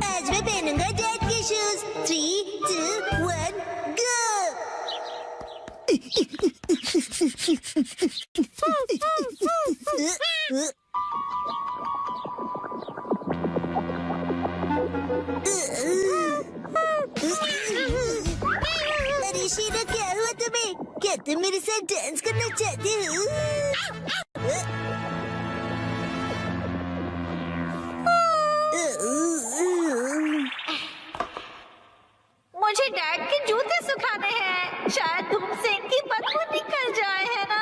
आज मैं पहनूंगा डैड के शूज। 3, 2, 1, अरे शीला, क्या हुआ तुम्हें? क्या तुम मेरे साथ डांस करना चाहते हो? मुझे डैड के जूते सुखाने हैं। शायद धूप से इनकी बदबू निकल जाए, है ना?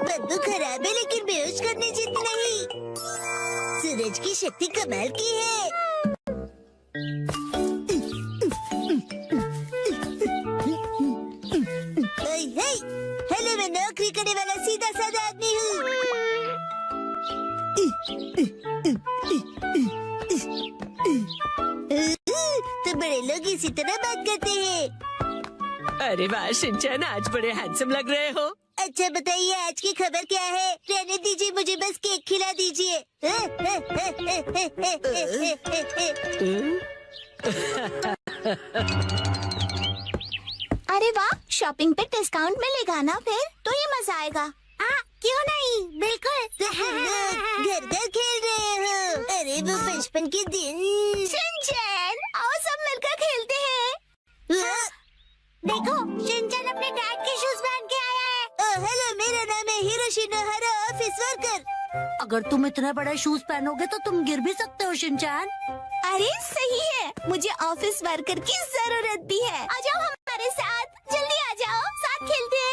बदबू खराब है, लेकिन बेहोश करने जितनी नहीं। सूरज की शक्ति कमाल की है। हेलो, मैं नौकरी करने वाला सीधा साधा आदमी हूँ। तो बड़े लोग इसी तरह बात करते हैं। अरे वाह शिनचैन, आज बड़े हैंडसम लग रहे हो। अच्छा बताइए, आज की खबर क्या है? रहने दीजिए, मुझे बस केक खिला दीजिए। अरे वाह, शॉपिंग पे डिस्काउंट मिलेगा ना फिर तो ये मजा आएगा। क्यों नहीं, बिल्कुल। घर घर खेल रहे हो। अरे वो बचपन के दिन। शिनचैन, आओ सब मिलकर खेलते हैं। देखो, शिनचैन अपने डैड के शूज पहन के आया है। हेलो, मेरा नाम है हिरोशी नोहारा, ऑफिस वर्कर। अगर तुम इतने बड़े शूज पहनोगे तो तुम गिर भी सकते हो शिनचैन। अरे सही है, मुझे ऑफिस वर्कर की जरूरत भी है। आ जाओ हमारे साथ, जल्दी आ जाओ, साथ खेलते हैं।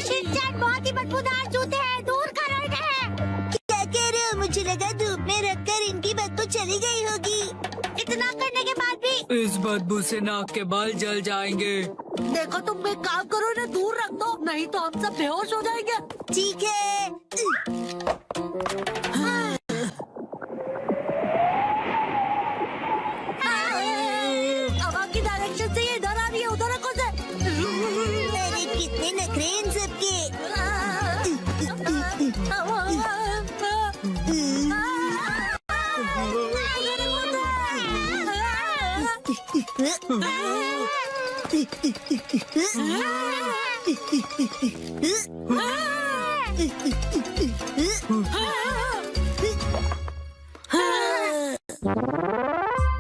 शिनचैन, बहुत ही बदबूदार जूते हैं, दूर करो इन्हें। क्या कह रहे हो? मुझे लगा धूप में रखकर इनकी बदबू चली गई होगी। इतना करने के बाद भी इस बदबू से नाक के बाल जल जाएंगे। देखो, तुम एक काम करो, इन्हें दूर रख दो, नहीं तो हम सब बेहोश हो जाएंगे। ठीक है। हवा की डायरेक्शन से ये इधर आ रही है, उधर रखो से। अरे कितने नखरे इन सबके।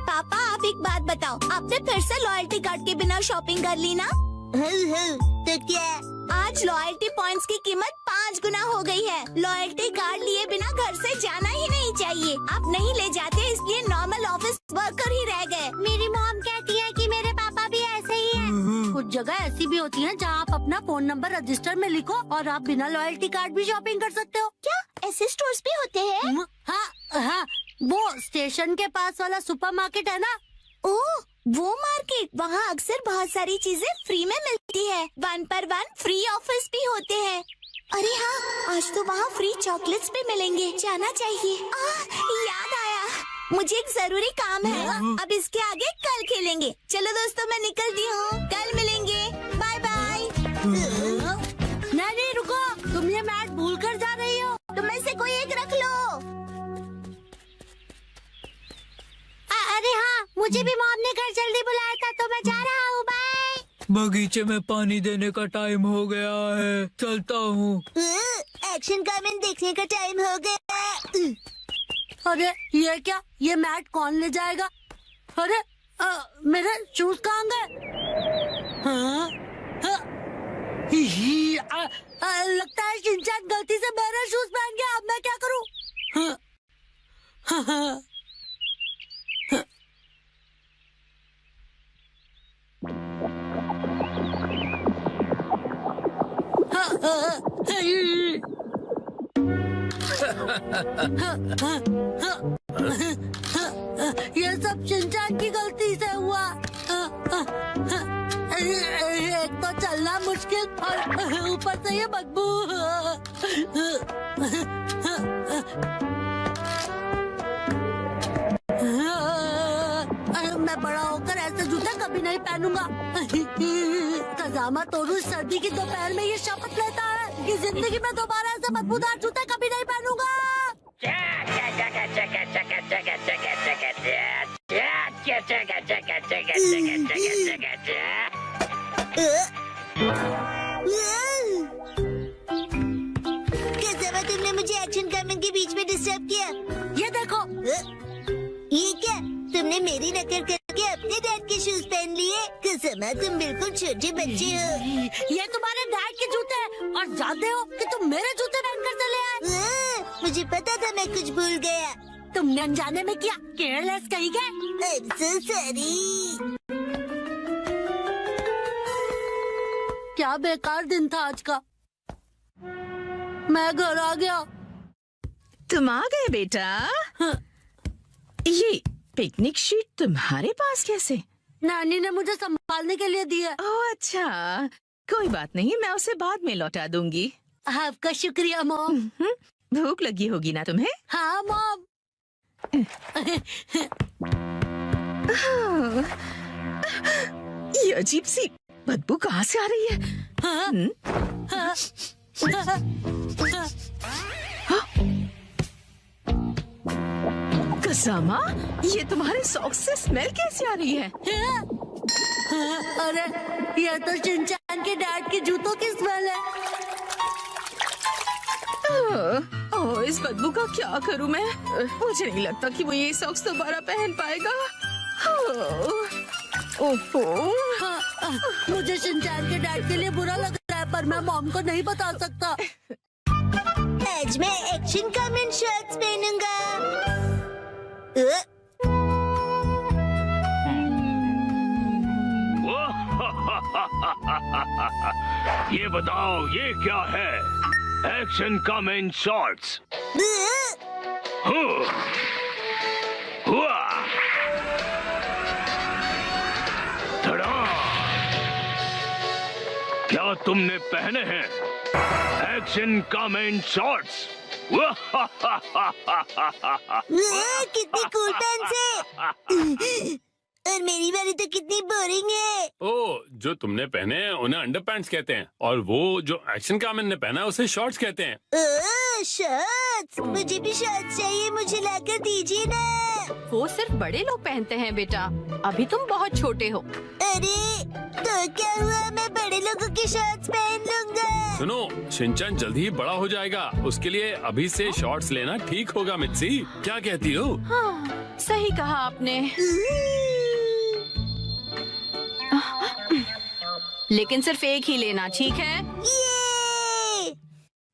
पापा, आप एक बात बताओ, आपने फिर से लॉयल्टी कार्ड के बिना शॉपिंग कर ली ना? तो क्या? आज लॉयल्टी पॉइंट्स की कीमत 5 गुना हो गई है। लॉयल्टी कार्ड लिए बिना घर से जाना ही नहीं चाहिए। आप नहीं ले जाते, इसलिए नॉर्मल ऑफिस वर्कर ही रह गए। मेरी मॉम कहती है कि मेरे पापा भी ऐसे ही हैं। कुछ जगह ऐसी भी होती हैं जहां आप अपना फोन नंबर रजिस्टर में लिखो और आप बिना लॉयल्टी कार्ड भी शॉपिंग कर सकते हो। क्या ऐसे स्टोर्स भी होते हैं? हाँ, वो स्टेशन के पास वाला सुपरमार्केट है ना। ओह, वो मार्केट, वहाँ अक्सर बहुत सारी चीजें फ्री में मिलती है। 1 पर 1 फ्री ऑफर्स भी होते हैं। अरे हाँ, आज तो वहाँ फ्री चॉकलेट्स भी मिलेंगे, जाना चाहिए। याद आया, मुझे एक जरूरी काम है। अब इसके आगे कल खेलेंगे। चलो दोस्तों, मैं निकलती हूँ, कल मिलेंगे, बाय बाय। नहीं, रुको, तुम ये मैट भूल कर जा रही हो। तुम में से कोई एक रख लो। अरे हाँ, मुझे भी मॉम ने घर जल्दी बुलाया था, तो मैं जा रहा हूँ, बाय। बगीचे में पानी देने का टाइम हो गया है, चलता हूँ। एक्शन कमेंट देखने का टाइम हो गया। अरे ये क्या, ये मैट कौन ले जाएगा? अरे मेरे शूज कहाँ गए? लगता है शिनचैन गलती से मेरे शूज पहन गया। अब मैं क्या करूँ? ये सब शिनचैन की गलती से हुआ। एक तो चलना मुश्किल और ऊपर से ये बदबू। मैं बड़ा होकर ऐसे जूते कभी नहीं पहनूंगा। कजामा तोरू सर्दी की दोपहर में ये शपथ लेता है कि जिंदगी में दोबारा ऐसे बदबूदार जूते कभी नहीं पहनूंगा। कजामा, तुमने मुझे एक्शन कमेंट के बीच में डिस्टर्ब किया। ये देखो, ये क्या? तुमने मेरी नकल करके अपने डैड के शूज पहन लिए? कजामा, तुम बिल्कुल छोटे बच्चे हो। ये तुम्हारे डैड के जूते हैं और जानते हो कि तुम मेरे जूते पहनकर चले आए। मुझे पता था, मैं कुछ भूल गया। तुमने अनजाने में किया, केयरलेस कहीं गए। I'm so sorry। क्या बेकार दिन था आज का। मैं घर आ गया। तुम आ गए बेटा। ये पिकनिक शीट तुम्हारे पास कैसे? नानी ने मुझे संभालने के लिए दी है। ओह अच्छा, कोई बात नहीं, मैं उसे बाद में लौटा दूंगी। आपका शुक्रिया मॉम। भूख लगी होगी ना तुम्हें? हाँ मॉम। ये अजीब सी बदबू कहाँ से आ रही है? कसामा, ये तुम्हारे सॉक्स से स्मेल कैसे आ रही है? अरे ये तो शिनचैन के डैड के जूतों की स्मेल है। ओह, इस बदबू का क्या करूं मैं? मुझे नहीं लगता कि वो ये सॉक्स दोबारा पहन पाएगा। ओहो। मुझे शिनचैन के डैड के लिए बुरा लग रहा है, पर मैं मॉम को नहीं बता सकता। आज मैं एक्शन कमेंट शर्ट्स पहनूंगा। ये बताओ, ये क्या है? Action comment shorts. क्या तुमने पहने हैं एक्शन कमेंट शॉर्ट्स? कितनी कूल पैंट्स है। और मेरी वाली तो कितनी बोरिंग है। ओ, जो तुमने पहने हैं उन्हें अंडरपैंट्स कहते हैं, और वो जो एक्शन कामन ने पहना है उसे शॉर्ट्स कहते हैं। शर्ट्स, मुझे भी शर्ट्स चाहिए, मुझे लाकर दीजिए ना। वो सिर्फ बड़े लोग पहनते हैं बेटा, अभी तुम बहुत छोटे हो। अरे तो क्या हुआ, मैं बड़े लोगों की शर्ट्स पहन लूंगा। सुनो, शिनचैन जल्दी ही बड़ा हो जाएगा, उसके लिए अभी से शॉर्ट्स लेना ठीक होगा। मित्सी, क्या कहती हो? हाँ, सही कहा आपने। लेकिन सिर्फ एक ही लेना, ठीक है?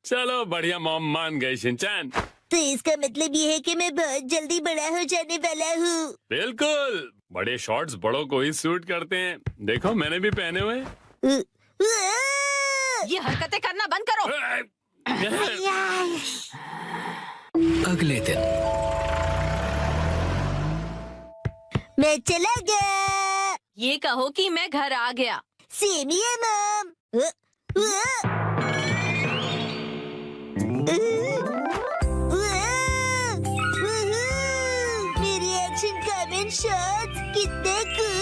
चलो बढ़िया, मॉम मान गई शिनचैन। तो इसका मतलब ये है कि मैं बहुत जल्दी बड़ा हो जाने वाला हूँ। बिल्कुल, बड़े शॉर्ट्स बड़ों को ही सूट करते हैं। देखो मैंने भी पहने हुए। ये हरकतें करना बंद करो। अगले दिन मैं चला गया। ये कहो कि मैं घर आ गया। सेम ही है मॉम। मेरी एक्शन कमेंट शॉट्स कितने कूल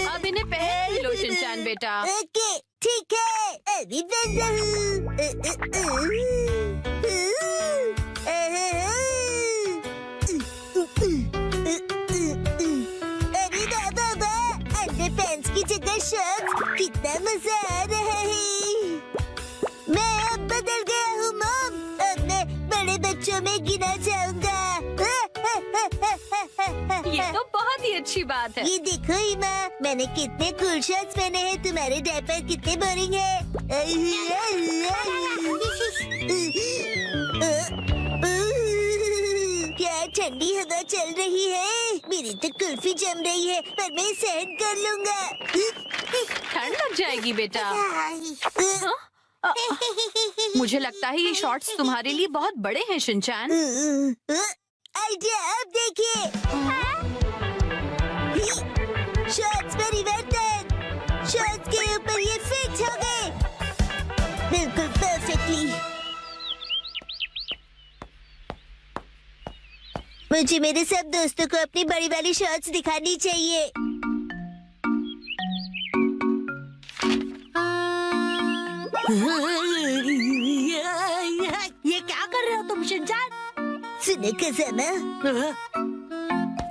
अब इन्हें पहन लो शिनचैन बेटा। ओके ठीक है, अभी पहन रहा अरे बाबा, अंडरपैंट्स की जगह शर्ट्स, कितना मजा आ रहा है। मैं अब बदल गया हूँ मॉम, अब मैं बड़े बच्चों में गिना जाऊंगा। ये तो बहुत ही अच्छी बात है। ये देखो ईमा, मैंने कितने कूल शर्ट्स पहने हैं, तुम्हारे डायपर कितने बोरिंग है। क्या ठंडी हवा चल रही है, मेरी तो कुल्फी जम रही है, पर मैं सहन कर लूंगा। ठंड लग जाएगी बेटा। मुझे लगता है ये शॉर्ट्स तुम्हारे लिए बहुत बड़े हैं शिनचैन। आइडिया, अब देखिए। शॉर्ट्स परिवर्तन, शॉर्ट्स के ऊपर ये फिट हो गए बिल्कुल परफेक्टली। मुझे मेरे सब दोस्तों को अपनी बड़ी वाली शॉर्ट्स दिखानी चाहिए। ये क्या कर रहे हो तुम शिनचैन? सुनो कज़ामा,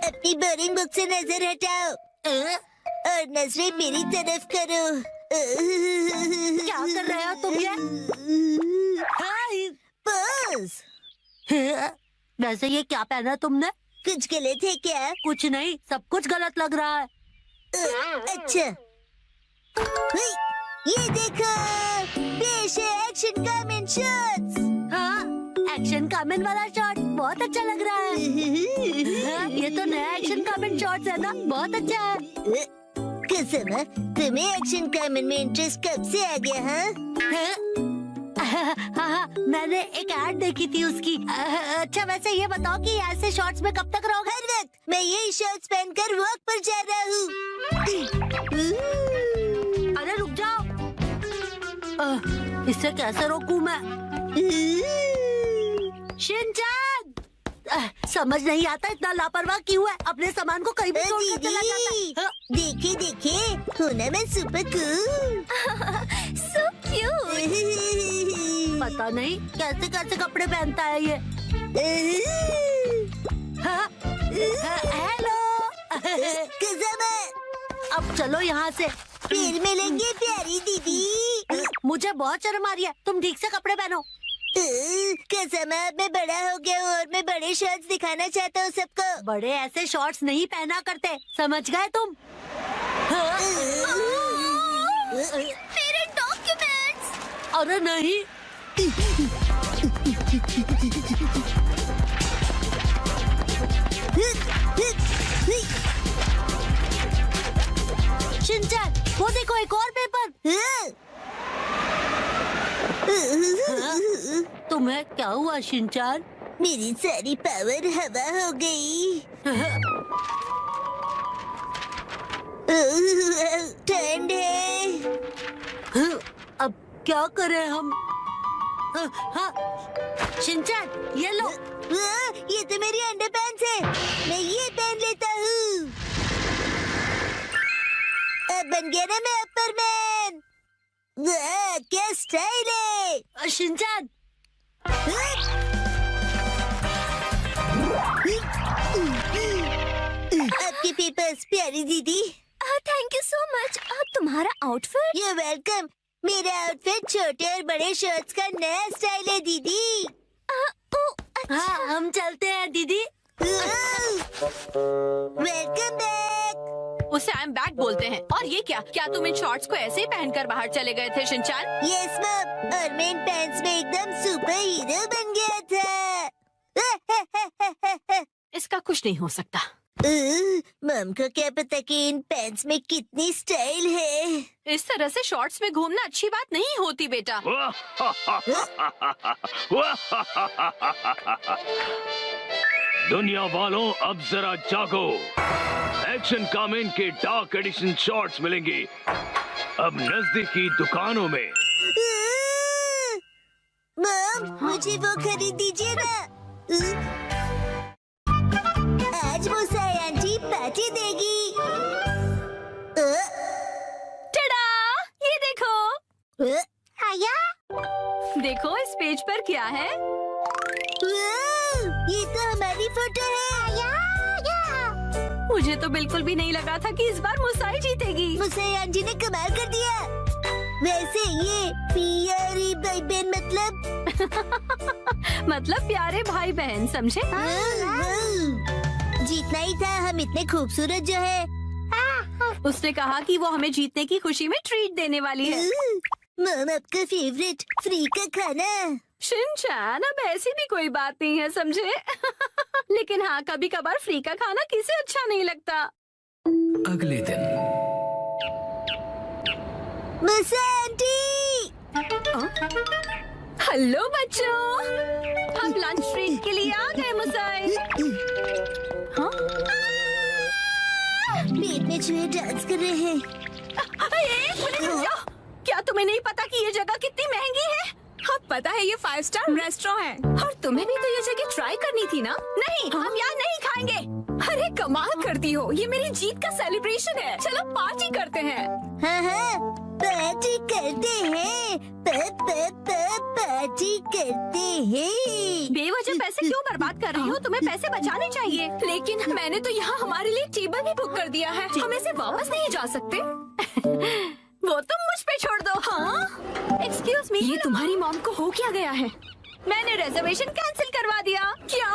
अपनी बोरिंग बुक से नजर हटाओ और नजरें मेरी तरफ करो। क्या कर रहे हो तुम ये? बस। वैसे ये क्या पहना तुमने? कुछ गलत है क्या? कुछ नहीं, सब कुछ गलत लग रहा है। अच्छा, ये देखो, पेश है एक्शन कमेंट शॉट्स। हाँ, एक्शन कामेन वाला शॉट बहुत अच्छा लग रहा है। ये तो नया एक्शन कामेन शॉट है ना, बहुत अच्छा है। कसम, तुम्हें एक्शन कामेन में इंटरेस्ट कब से आ गया? हाँ, मैंने एक ऐड देखी थी उसकी। अच्छा वैसे ये बताओ कि ऐसे शॉर्ट्स में कब तक रहोगे? हर वक्त मैं यही शॉर्ट्स पहनकर वॉक पर जा रहा हूँ। अरे रुक जाओ, इससे कैसे रोकूं मैं? शिनचैन, समझ नहीं आता इतना लापरवाह क्यों है? अपने सामान को कहीं भी छोड़कर चला जाता है। देखे देखे, हूँ ना मैं सुपर कूल। So cute. पता नहीं कैसे कैसे कपड़े पहनता है ये। हेलो, अब चलो यहाँ से, फिर मिलेंगे प्यारी दीदी। मुझे बहुत शर्म आ रही है, तुम ठीक से कपड़े पहनो। कसम, मैं बड़ा हो गया हूँ और मैं बड़े शॉर्ट्स दिखाना चाहता हूँ सबको। बड़े ऐसे शॉर्ट्स नहीं पहना करते, समझ गए तुम? मेरे डॉक्यूमेंट्स। अरे नहीं, शिनचैन वो देखो एक और पेपर। तुम्हें क्या हुआ शिनचैन? मेरी सारी पावर हवा हो गई। ठंड है। अब क्या करें हम? हाँ, शिनचैन ये लो। ये तो मेरी अंडरपैंट्स है, मैं ये पहन लेता हूँ। अब बन गया ना मैं अपर-मैन। क्या स्टाइल है शिनचैन। आपके पेपर्स प्यारी दीदी। Thank you so much. तुम्हारा आउटफिट? You welcome. मेरा आउटफिट छोटे और बड़े शर्ट्स का नया स्टाइल है दीदी। हाँ हम चलते हैं दीदी। Welcome back. उसे आई एम बैक बोलते हैं। और ये क्या तुम इन शॉर्ट्स को ऐसे ही पहनकर बाहर चले गए थे शिनचैन? यस मैम, और मैं इन पैंट्स में एकदम सुपर हीरो बन गया था। इसका कुछ नहीं हो सकता। मम को क्या पता कि इन पैंट्स में कितनी स्टाइल है। इस तरह से शॉर्ट्स में घूमना अच्छी बात नहीं होती बेटा। दुनिया वालों अब जरा जागो, एक्शन कामेन के डार्क एडिशन शॉर्ट्स मिलेंगे अब नजदीकी दुकानों में। मम मुझे वो खरीद दीजिए ना। आज मुसाई आंटी पार्टी देगी। टडा, ये देखो। आया? देखो इस पेज पर क्या है? ये तो हमारी फोटो है। मुझे तो बिल्कुल भी नहीं लगा था कि इस बार मुसाई जीतेगी। मुसाई आंटी ने कमाल कर दिया। वैसे ये प्यारी भाई बहन मतलब प्यारे भाई बहन, समझे? जीतना ही था, हम इतने खूबसूरत जो है। उसने कहा कि वो हमें जीतने की खुशी में ट्रीट देने वाली है। मम आपका फेवरेट फ्री का खाना। शिनचैन अब ऐसी भी कोई बात नहीं है, समझे? लेकिन हाँ, कभी कभार फ्री का खाना किसे अच्छा नहीं लगता। अगले दिन मुसाई हेलो बच्चों, हम लंच ट्रीट के लिए आ गए मुसाई। हाँ? पेट में चूहे डांस कर रहे हैं। क्या तुम्हें नहीं पता कि ये जगह कितनी महंगी है? हाँ पता है, ये 5 स्टार रेस्टोरेंट है और तुम्हें भी तो ये जगह ट्राई करनी थी ना? नहीं, हम यहाँ नहीं खाएंगे। अरे कमाल करती हो, ये मेरी जीत का सेलिब्रेशन है। चलो पार्टी करते हैं। हाँ पार्टी करते हैं। पार्टी करते हैं। बेवजह पैसे क्यों बर्बाद कर रही हो? तुम्हें पैसे बचाने चाहिए। लेकिन मैंने तो यहाँ हमारे लिए टेबल भी बुक कर दिया है, हम इसे वापस नहीं जा सकते। वो तुम मुझ पे छोड़ दो। हाँ एक्सक्यूज मी, ये तुम्हारी मॉम को हो क्या गया है? मैंने रिजर्वेशन कैंसिल करवा दिया। क्या?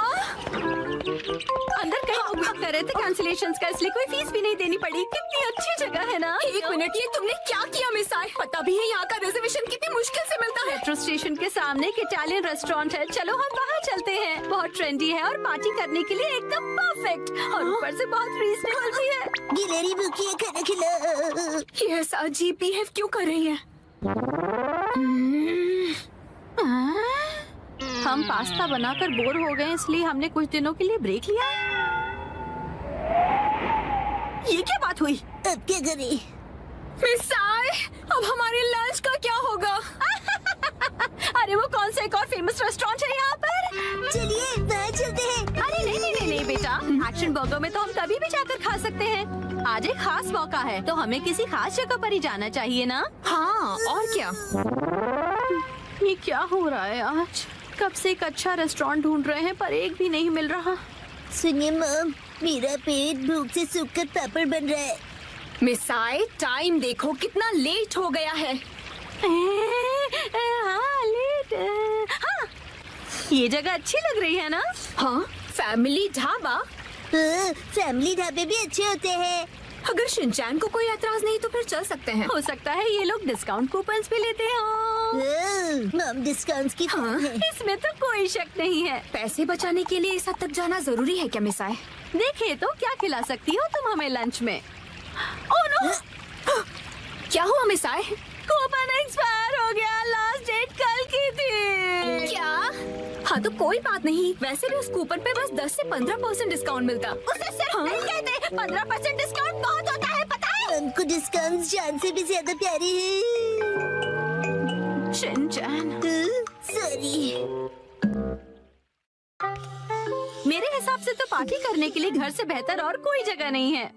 अंदर कहीं उपयोग कर रहे थे कैंसिलेशंस का, इसलिए कोई फीस भी नहीं देनी पड़ी। कितनी अच्छी जगह है ना? 1 मिनट, ये तुमने क्या किया मिसाई? पता भी है यहाँ का रिजर्वेशन कितनी मुश्किल से मिलता है। मेट्रो स्टेशन के सामने एक इटालियन रेस्टोरेंट है, चलो हम वहाँ चलते हैं। बहुत ट्रेंडी है और पार्टी करने के लिए एकदम परफेक्ट, और ऊपर से बहुत रीजनेबल भी है। गिलहरी भूखी है, खाना खिला। ये ऐसा अजीब बिहेव क्यों कर रही है? हम पास्ता बनाकर बोर हो गए, इसलिए हमने कुछ दिनों के लिए ब्रेक लिया है। ये क्या बात हुई? अब क्या करें? मिसाई, अब हमारे लंच का क्या होगा? अरे वो कौन सा एक और फेमस रेस्टोरेंट है यहाँ पर? चलिए वहाँ चलते हैं। अरे नहीं बेटा, एक्शन बर्गर में तो हम कभी भी जाकर खा सकते हैं। आज एक खास मौका है, तो हमें किसी खास जगह पर ही जाना चाहिए ना? हाँ, और क्या? ये क्या हो रहा है आज? कब से एक अच्छा रेस्टोरेंट ढूंढ रहे हैं पर एक भी नहीं मिल रहा। सुनिए मॉम, मेरा पेट भूख से सूखकर पापड़ बन रहा है। मिसाई, टाइम देखो कितना लेट हो गया है। हाँ, लेट। हाँ, ये जगह अच्छी लग रही है ना? हाँ, फैमिली ढाबा। फैमिली ढाबे भी अच्छे होते हैं। अगर शिनचैन को कोई एतराज नहीं तो फिर चल सकते हैं। हो सकता है ये लोग डिस्काउंट कूपन्स भी लेते हो। मॉम डिस्काउंट्स की हाँ, इसमें तो कोई शक नहीं है। पैसे बचाने के लिए इस हद तक जाना जरूरी है क्या मिसाई? देखिए तो क्या खिला सकती हो तुम हमें लंच में? Oh no! क्या हुआ मिसाई? कूपन एक्सपायर हो गया, लास्ट डेट कल की थी। क्या? हाँ तो कोई बात नहीं, वैसे भी उस कूपन पे बस 10 से 15% डिस्काउंट मिलता। उसे सिर्फ नहीं कहते, 15% डिस्काउंट बहुत होता है, पता है? हमको डिस्काउंट जान से भी ज्यादा प्यारे हैं। Shinchan, sorry. मेरे हिसाब से तो पार्टी करने के लिए घर से बेहतर और कोई जगह नहीं है।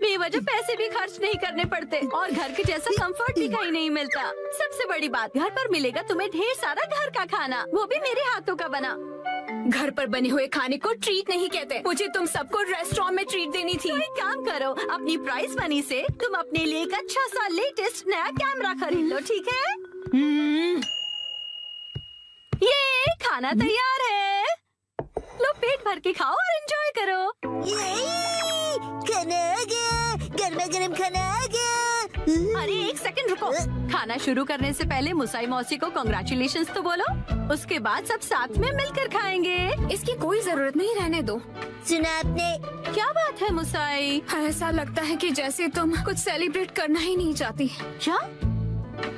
बेवजह पैसे भी खर्च नहीं करने पड़ते और घर के जैसा कंफर्ट भी कहीं नहीं मिलता। सबसे बड़ी बात, घर पर मिलेगा तुम्हें ढेर सारा घर का खाना, वो भी मेरे हाथों का बना। घर पर बने हुए खाने को ट्रीट नहीं कहते। मुझे तुम सबको रेस्टोरेंट में ट्रीट देनी थी। तो एक काम करो, अपनी प्राइस मनी से तुम अपने लिए एक अच्छा सा लेटेस्ट नया कैमरा खरीद लो, ठीक है? ये खाना तैयार है, लो पेट भर के खाओ और एंजॉय करो। खाना आ गया, गर्मा गर्म खाना आ गया। अरे एक सेकंड रुको, खाना शुरू करने से पहले मुसाई मौसी को कांग्रेचुलेशंस तो बोलो, उसके बाद सब साथ में मिलकर खाएंगे। इसकी कोई जरूरत नहीं, रहने दो। सुना आपने? क्या बात है मुसाई? ऐसा लगता है कि जैसे तुम कुछ सेलिब्रेट करना ही नहीं चाहती। क्या?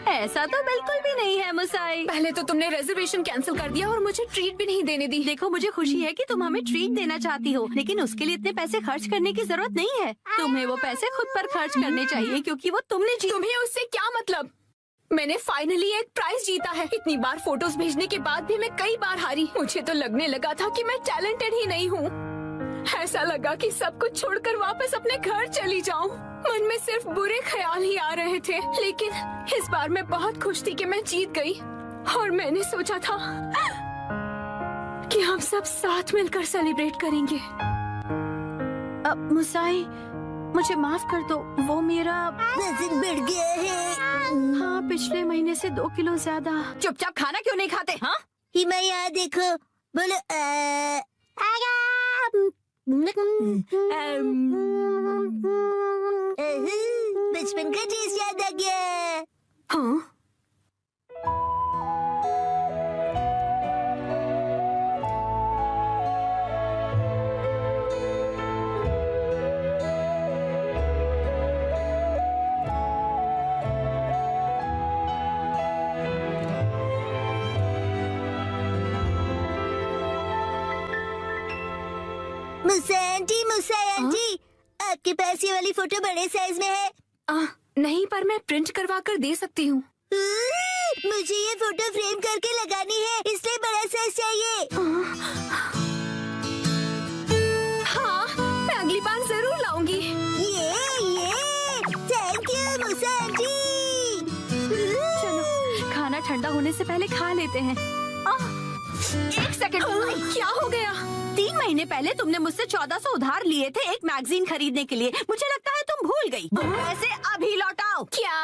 ऐसा तो बिल्कुल भी नहीं है मुसाई। पहले तो तुमने रिजर्वेशन कैंसिल कर दिया और मुझे ट्रीट भी नहीं देने दी। देखो मुझे खुशी है कि तुम हमें ट्रीट देना चाहती हो, लेकिन उसके लिए इतने पैसे खर्च करने की जरूरत नहीं है। तुम्हें वो पैसे खुद पर खर्च करने चाहिए क्योंकि वो तुमने तुम्हें उससे क्या मतलब? मैंने फाइनली एक प्राइज जीता है। इतनी बार फोटोज भेजने के बाद भी मैं कई बार हारी। मुझे तो लगने लगा था कि मैं टैलेंटेड ही नहीं हूँ। ऐसा लगा कि सब कुछ छोड़कर वापस अपने घर चली जाऊं। मन में सिर्फ बुरे ख्याल ही आ रहे थे, लेकिन इस बार मैं बहुत खुश थी कि मैं जीत गई। और मैंने सोचा था कि हम सब साथ मिलकर सेलिब्रेट करेंगे। अब मुसाई, मुझे माफ कर दो, वो मेरा वजन बढ़ गया है। हाँ, पिछले महीने से 2 किलो ज्यादा। चुपचाप खाना क्यों नहीं खाते? हाँ, हिमा यहाँ देखो, बोलो बचपन का टेस्ट याद आ गया। हाँ? मुसा आंटी, आपके पास ये वाली फोटो बड़े साइज में है? नहीं, पर मैं प्रिंट करवा कर दे सकती हूँ। मुझे ये फोटो फ्रेम करके लगानी है, इसलिए बड़ा साइज चाहिए। हाँ, मैं अगली बार जरूर लाऊंगी। ये थैंक यू मुसा आंटी। चलो खाना ठंडा होने से पहले खा लेते हैं। एक सेकंड, क्या हो गया? 3 महीने पहले तुमने मुझसे 1400 उधार लिए थे एक मैगजीन खरीदने के लिए। मुझे लगता है तुम भूल गई। पैसे अभी लौटाओ। क्या?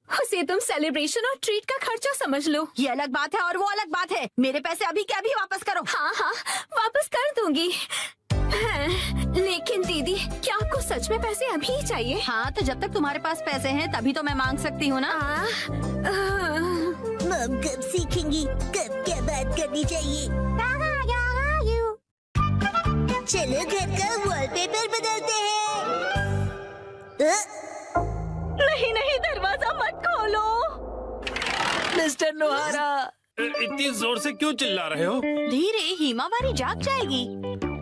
उसे तुम सेलिब्रेशन और ट्रीट का खर्चा समझ लो। ये अलग बात है और वो अलग बात है। मेरे पैसे अभी के अभी वापस करो। हाँ, वापस कर दूंगी। लेकिन दीदी, क्या आपको सच सच में पैसे अभी ही चाहिए। हाँ, तो जब तक तुम्हारे पास पैसे हैं तभी तो मैं मांग सकती हूँ ना। मम कब सीखेंगी कब क्या बात करनी चाहिए। चलो घर का वॉलपेपर बदलते हैं। नहीं नहीं, दरवाजा मत खोलो। मिस्टर नोहारा, इतनी जोर से क्यों चिल्ला रहे हो? धीरे, हिमावारी जाग जाएगी।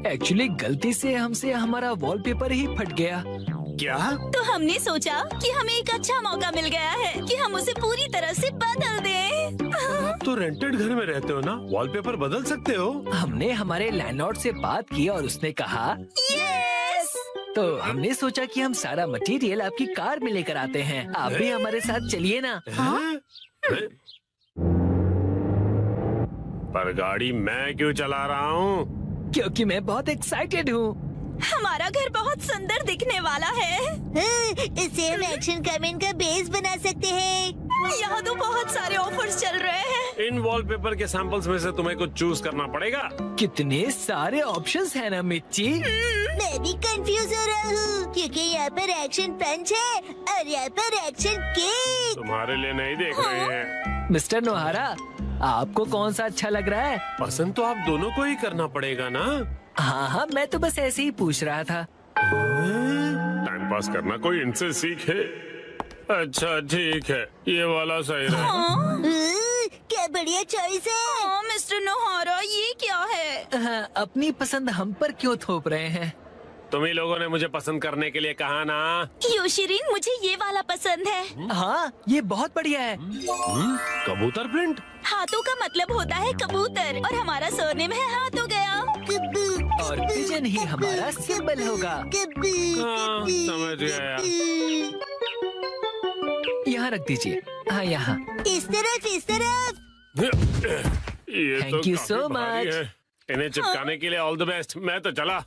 एक्चुअली गलती से हमसे हमारा वॉलपेपर ही फट गया। क्या? तो हमने सोचा कि हमें एक अच्छा मौका मिल गया है कि हम उसे पूरी तरह से बदल दें। तो रेंटेड घर में रहते हो ना, वॉलपेपर बदल सकते हो। हमने हमारे लैंडलॉर्ड से बात की और उसने कहा यस। तो हमने सोचा कि हम सारा मटेरियल आपकी कार में लेकर आते हैं। आप भी हमारे साथ चलिए ना। पर गाड़ी मैं क्यों चला रहा हूँ? क्योंकि मैं बहुत एक्साइटेड हूँ। हमारा घर बहुत सुंदर दिखने वाला है। इसे हम एक्शन कमेंट का बेस बना सकते हैं। यहाँ तो बहुत सारे ऑफर्स चल रहे हैं। इन वॉलपेपर के सैंपल्स में से तुम्हें कुछ चूज करना पड़ेगा। कितने सारे ऑप्शंस हैं ना मिर्ची। मैं भी कंफ्यूज हो रहा हूँ क्योंकि यहाँ पर एक्शन पंच है और यहाँ पर एक्शन केक। तुम्हारे लिए नहीं देख रहे हैं। मिस्टर नोहारा, आपको कौन सा अच्छा लग रहा है? पसंद तो आप दोनों को ही करना पड़ेगा ना। हाँ हाँ, मैं तो बस ऐसे ही पूछ रहा था। टाइम पास करना कोई इनसे सीखे। अच्छा ठीक है, ये वाला सही रहेगा। क्या बढ़िया चॉइस है। हाँ, मिस्टर नोहारा, ये क्या है? हाँ, अपनी पसंद हम पर क्यों थोप रहे हैं? तुम ही लोगों ने मुझे पसंद करने के लिए कहा ना। योशिरीन, मुझे ये वाला पसंद है। हाँ, ये बहुत बढ़िया है। कबूतर प्रिंट। हाथों का मतलब होता है कबूतर और हमारा सरनेम है हाथों गया। और पिजन ही हमारा सिंबल होगा। हाँ, समझ गया। यहाँ रख दीजिए। हाँ, यहाँ। इस तरफ। ये Thank तो you काफी so भारी much. है। इन्हें चिपकाने के लिए ऑल द बेस्ट। मैं तो चला।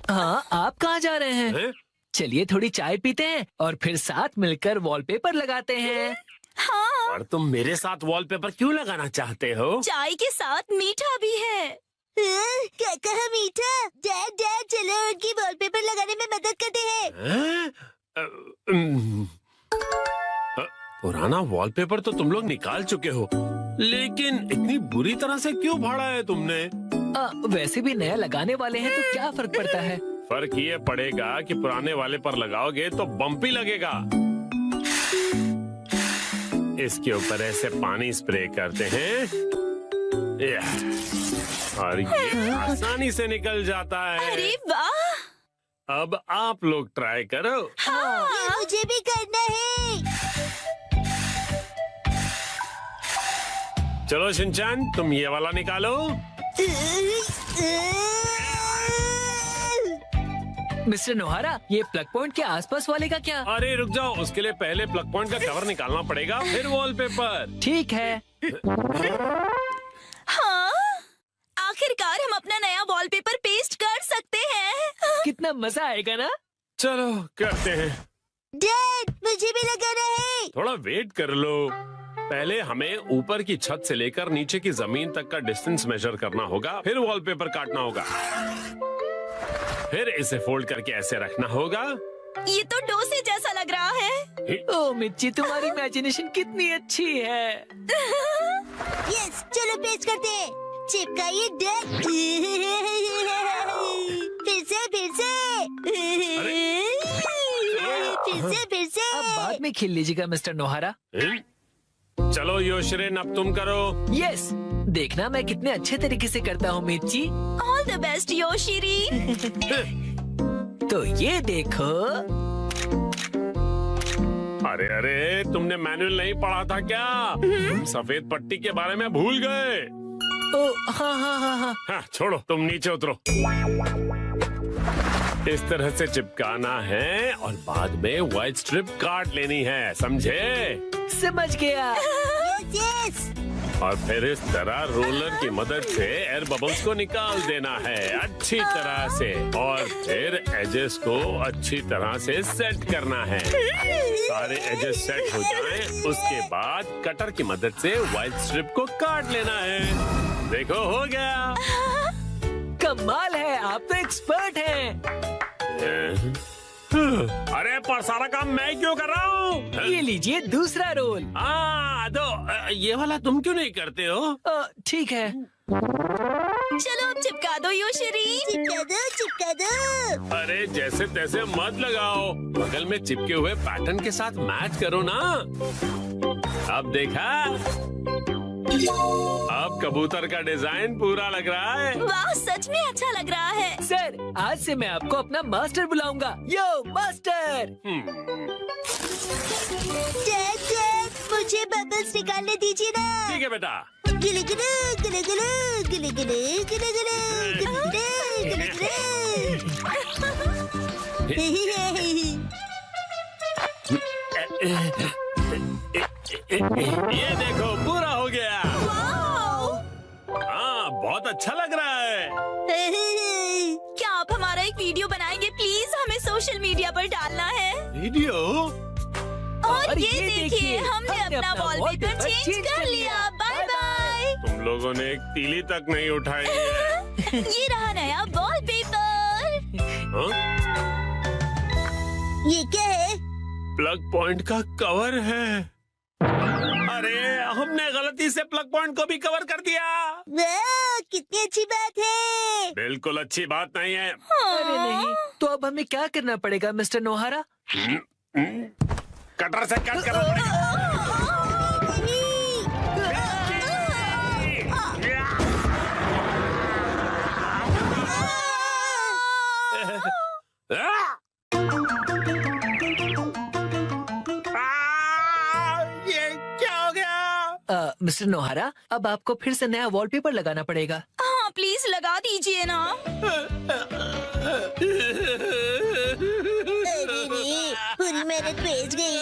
हाँ, आप कहाँ जा रहे हैं? हैं? चलिए थोड़ी चाय पीते हैं और फिर साथ मिलकर वॉलपेपर लगाते हैं। हाँ, और तुम मेरे साथ वॉलपेपर क्यों लगाना चाहते हो? चाय के साथ मीठा भी है। क्या कहा मीठा? डैड चलो उनकी वॉलपेपर लगाने में मदद करते हैं। हैं? पुराना वॉलपेपर तो तुम लोग निकाल चुके हो, लेकिन इतनी बुरी तरह से क्यों फाड़ा है तुमने? वैसे भी नया लगाने वाले हैं तो क्या फर्क पड़ता है? फर्क ये पड़ेगा कि पुराने वाले पर लगाओगे तो बम्पी लगेगा। इसके ऊपर ऐसे पानी स्प्रे करते हैं और ये आसानी से निकल जाता है। अरे वाह! अब आप लोग ट्राई करो। हाँ। ये मुझे भी करना है। चलो शिनचैन, तुम ये वाला निकालो। मिस्टर नोहारा, ये प्लग पॉइंट के आसपास वाले का क्या? अरे रुक जाओ, उसके लिए पहले प्लग पॉइंट का कवर निकालना पड़ेगा, फिर वॉलपेपर। ठीक है। हाँ, आखिरकार हम अपना नया वॉलपेपर पेस्ट कर सकते हैं। कितना मजा आएगा ना? चलो करते हैं। डैड, मुझे भी लगाना है। थोड़ा वेट कर लो। पहले हमें ऊपर की छत से लेकर नीचे की जमीन तक का डिस्टेंस मेजर करना होगा, फिर वॉलपेपर काटना होगा, फिर इसे फोल्ड करके ऐसे रखना होगा। ये तो डोसे जैसा लग रहा है। ओ मिर्ची, तुम्हारी इमेजिनेशन कितनी अच्छी है। यस, चलो पेस्ट करते हैं। चिपकाइए डैड। फिर से। अब बाद में खेल लीजिएगा मिस्टर नोहारा। चलो योशरेन, अब तुम करो। यस, देखना मैं कितने अच्छे तरीके से करता हूँ मिर्ची। ऑल द बेस्ट योशिरी। तो ये देखो। अरे तुमने मैनुअल नहीं पढ़ा था क्या? तुम सफेद पट्टी के बारे में भूल गए। ओ हाँ हाँ हाँ हाँ। हाँ, छोड़ो, तुम नीचे उतरो। इस तरह से चिपकाना है और बाद में व्हाइट स्ट्रिप काट लेनी है, समझे? समझ गया। यस। और फिर इस तरह रोलर की मदद से एयर बबल्स को निकाल देना है अच्छी तरह से, और फिर एजेस को अच्छी तरह से सेट करना है। सारे एजेस सेट हो जाएं, उसके बाद कटर की मदद से व्हाइट स्ट्रिप को काट लेना है। देखो, हो गया। कमाल है, आप तो एक्सपर्ट हैं। पर सारा काम मैं क्यों कर रहा हूँ? ये लीजिए दूसरा रोल। ये वाला तुम क्यों नहीं करते हो? ठीक है। चलो अब चिपका दो योशरी। चिपका दो, चिपका दो। अरे जैसे तैसे मत लगाओ, बगल में चिपके हुए पैटर्न के साथ मैच करो ना। अब देखा, अब कबूतर का डिजाइन पूरा लग रहा है। वाह, सच में अच्छा लग रहा है। सर, आज से मैं आपको अपना मास्टर बुलाऊंगा। यो मास्टर। डैड, मुझे बबल्स निकालने दीजिए ना। ठीक है बेटा। गिले गिले गिले गिले गिले गिले गिले गिले गिले ये देखो पूरा हो गया। हाँ, बहुत अच्छा लग रहा है। क्या आप हमारा एक वीडियो बनाएंगे प्लीज? हमें सोशल मीडिया पर डालना है। वीडियो? और ये देखिए, हमने अपना वॉलपेपर चेंज कर लिया। Bye bye. तुम लोगों ने एक तीली तक नहीं उठाई है। ये रहा नया वॉलपेपर। ये क्या है? प्लग पॉइंट का कवर है। अरे, हमने गलती से प्लग पॉइंट को भी कवर कर दिया। वाह, कितनी अच्छी बात है। बिल्कुल अच्छी बात नहीं है। अरे नहीं, तो अब हमें क्या करना पड़ेगा मिस्टर नोहारा? कटर से कट करना पड़ेगा। ये क्या हो गया? मिस्टर नोहारा, अब आपको फिर से नया वॉलपेपर लगाना पड़ेगा। हाँ, प्लीज लगा दीजिए ना। अरे रे, पूरी मेहनत बेच गई।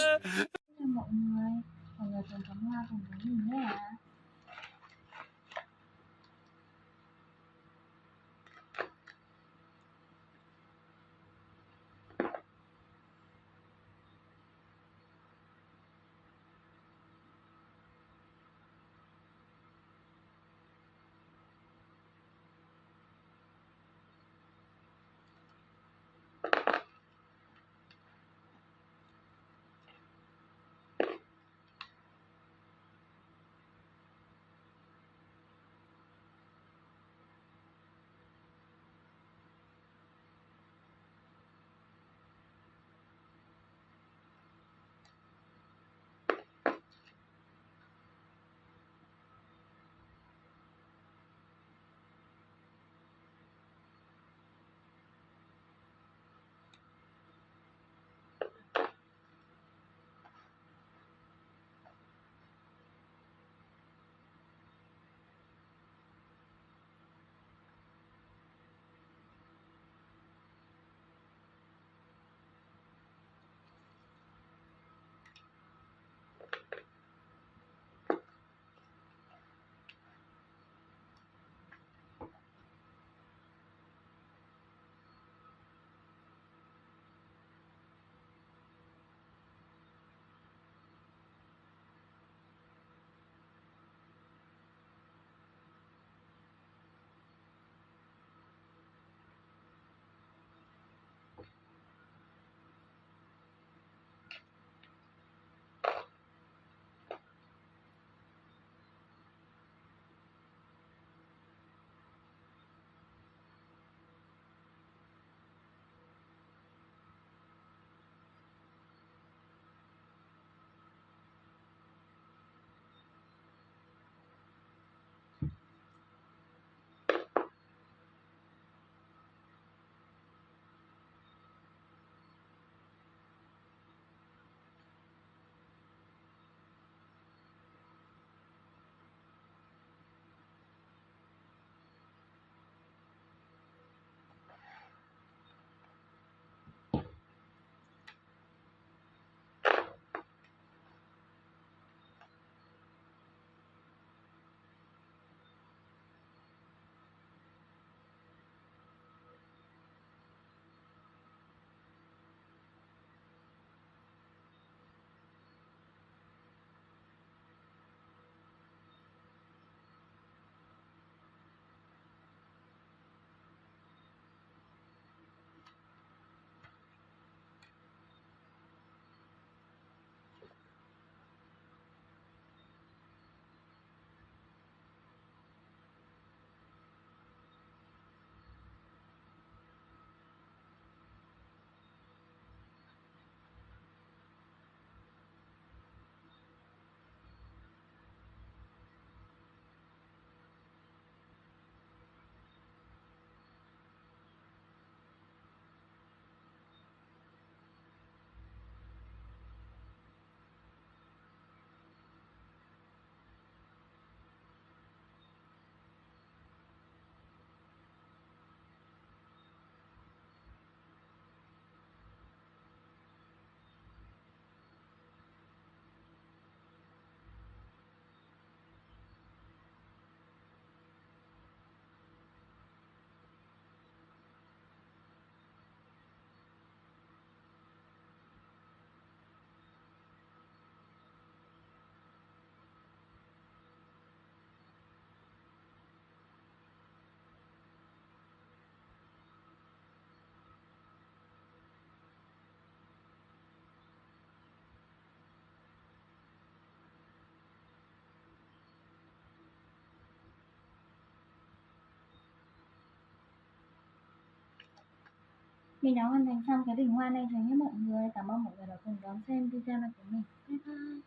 Mình đã hoàn thành xong cái bình hoa này rồi nhé mọi người. Cảm ơn mọi người đã cùng đón xem video này của mình. Bye bye.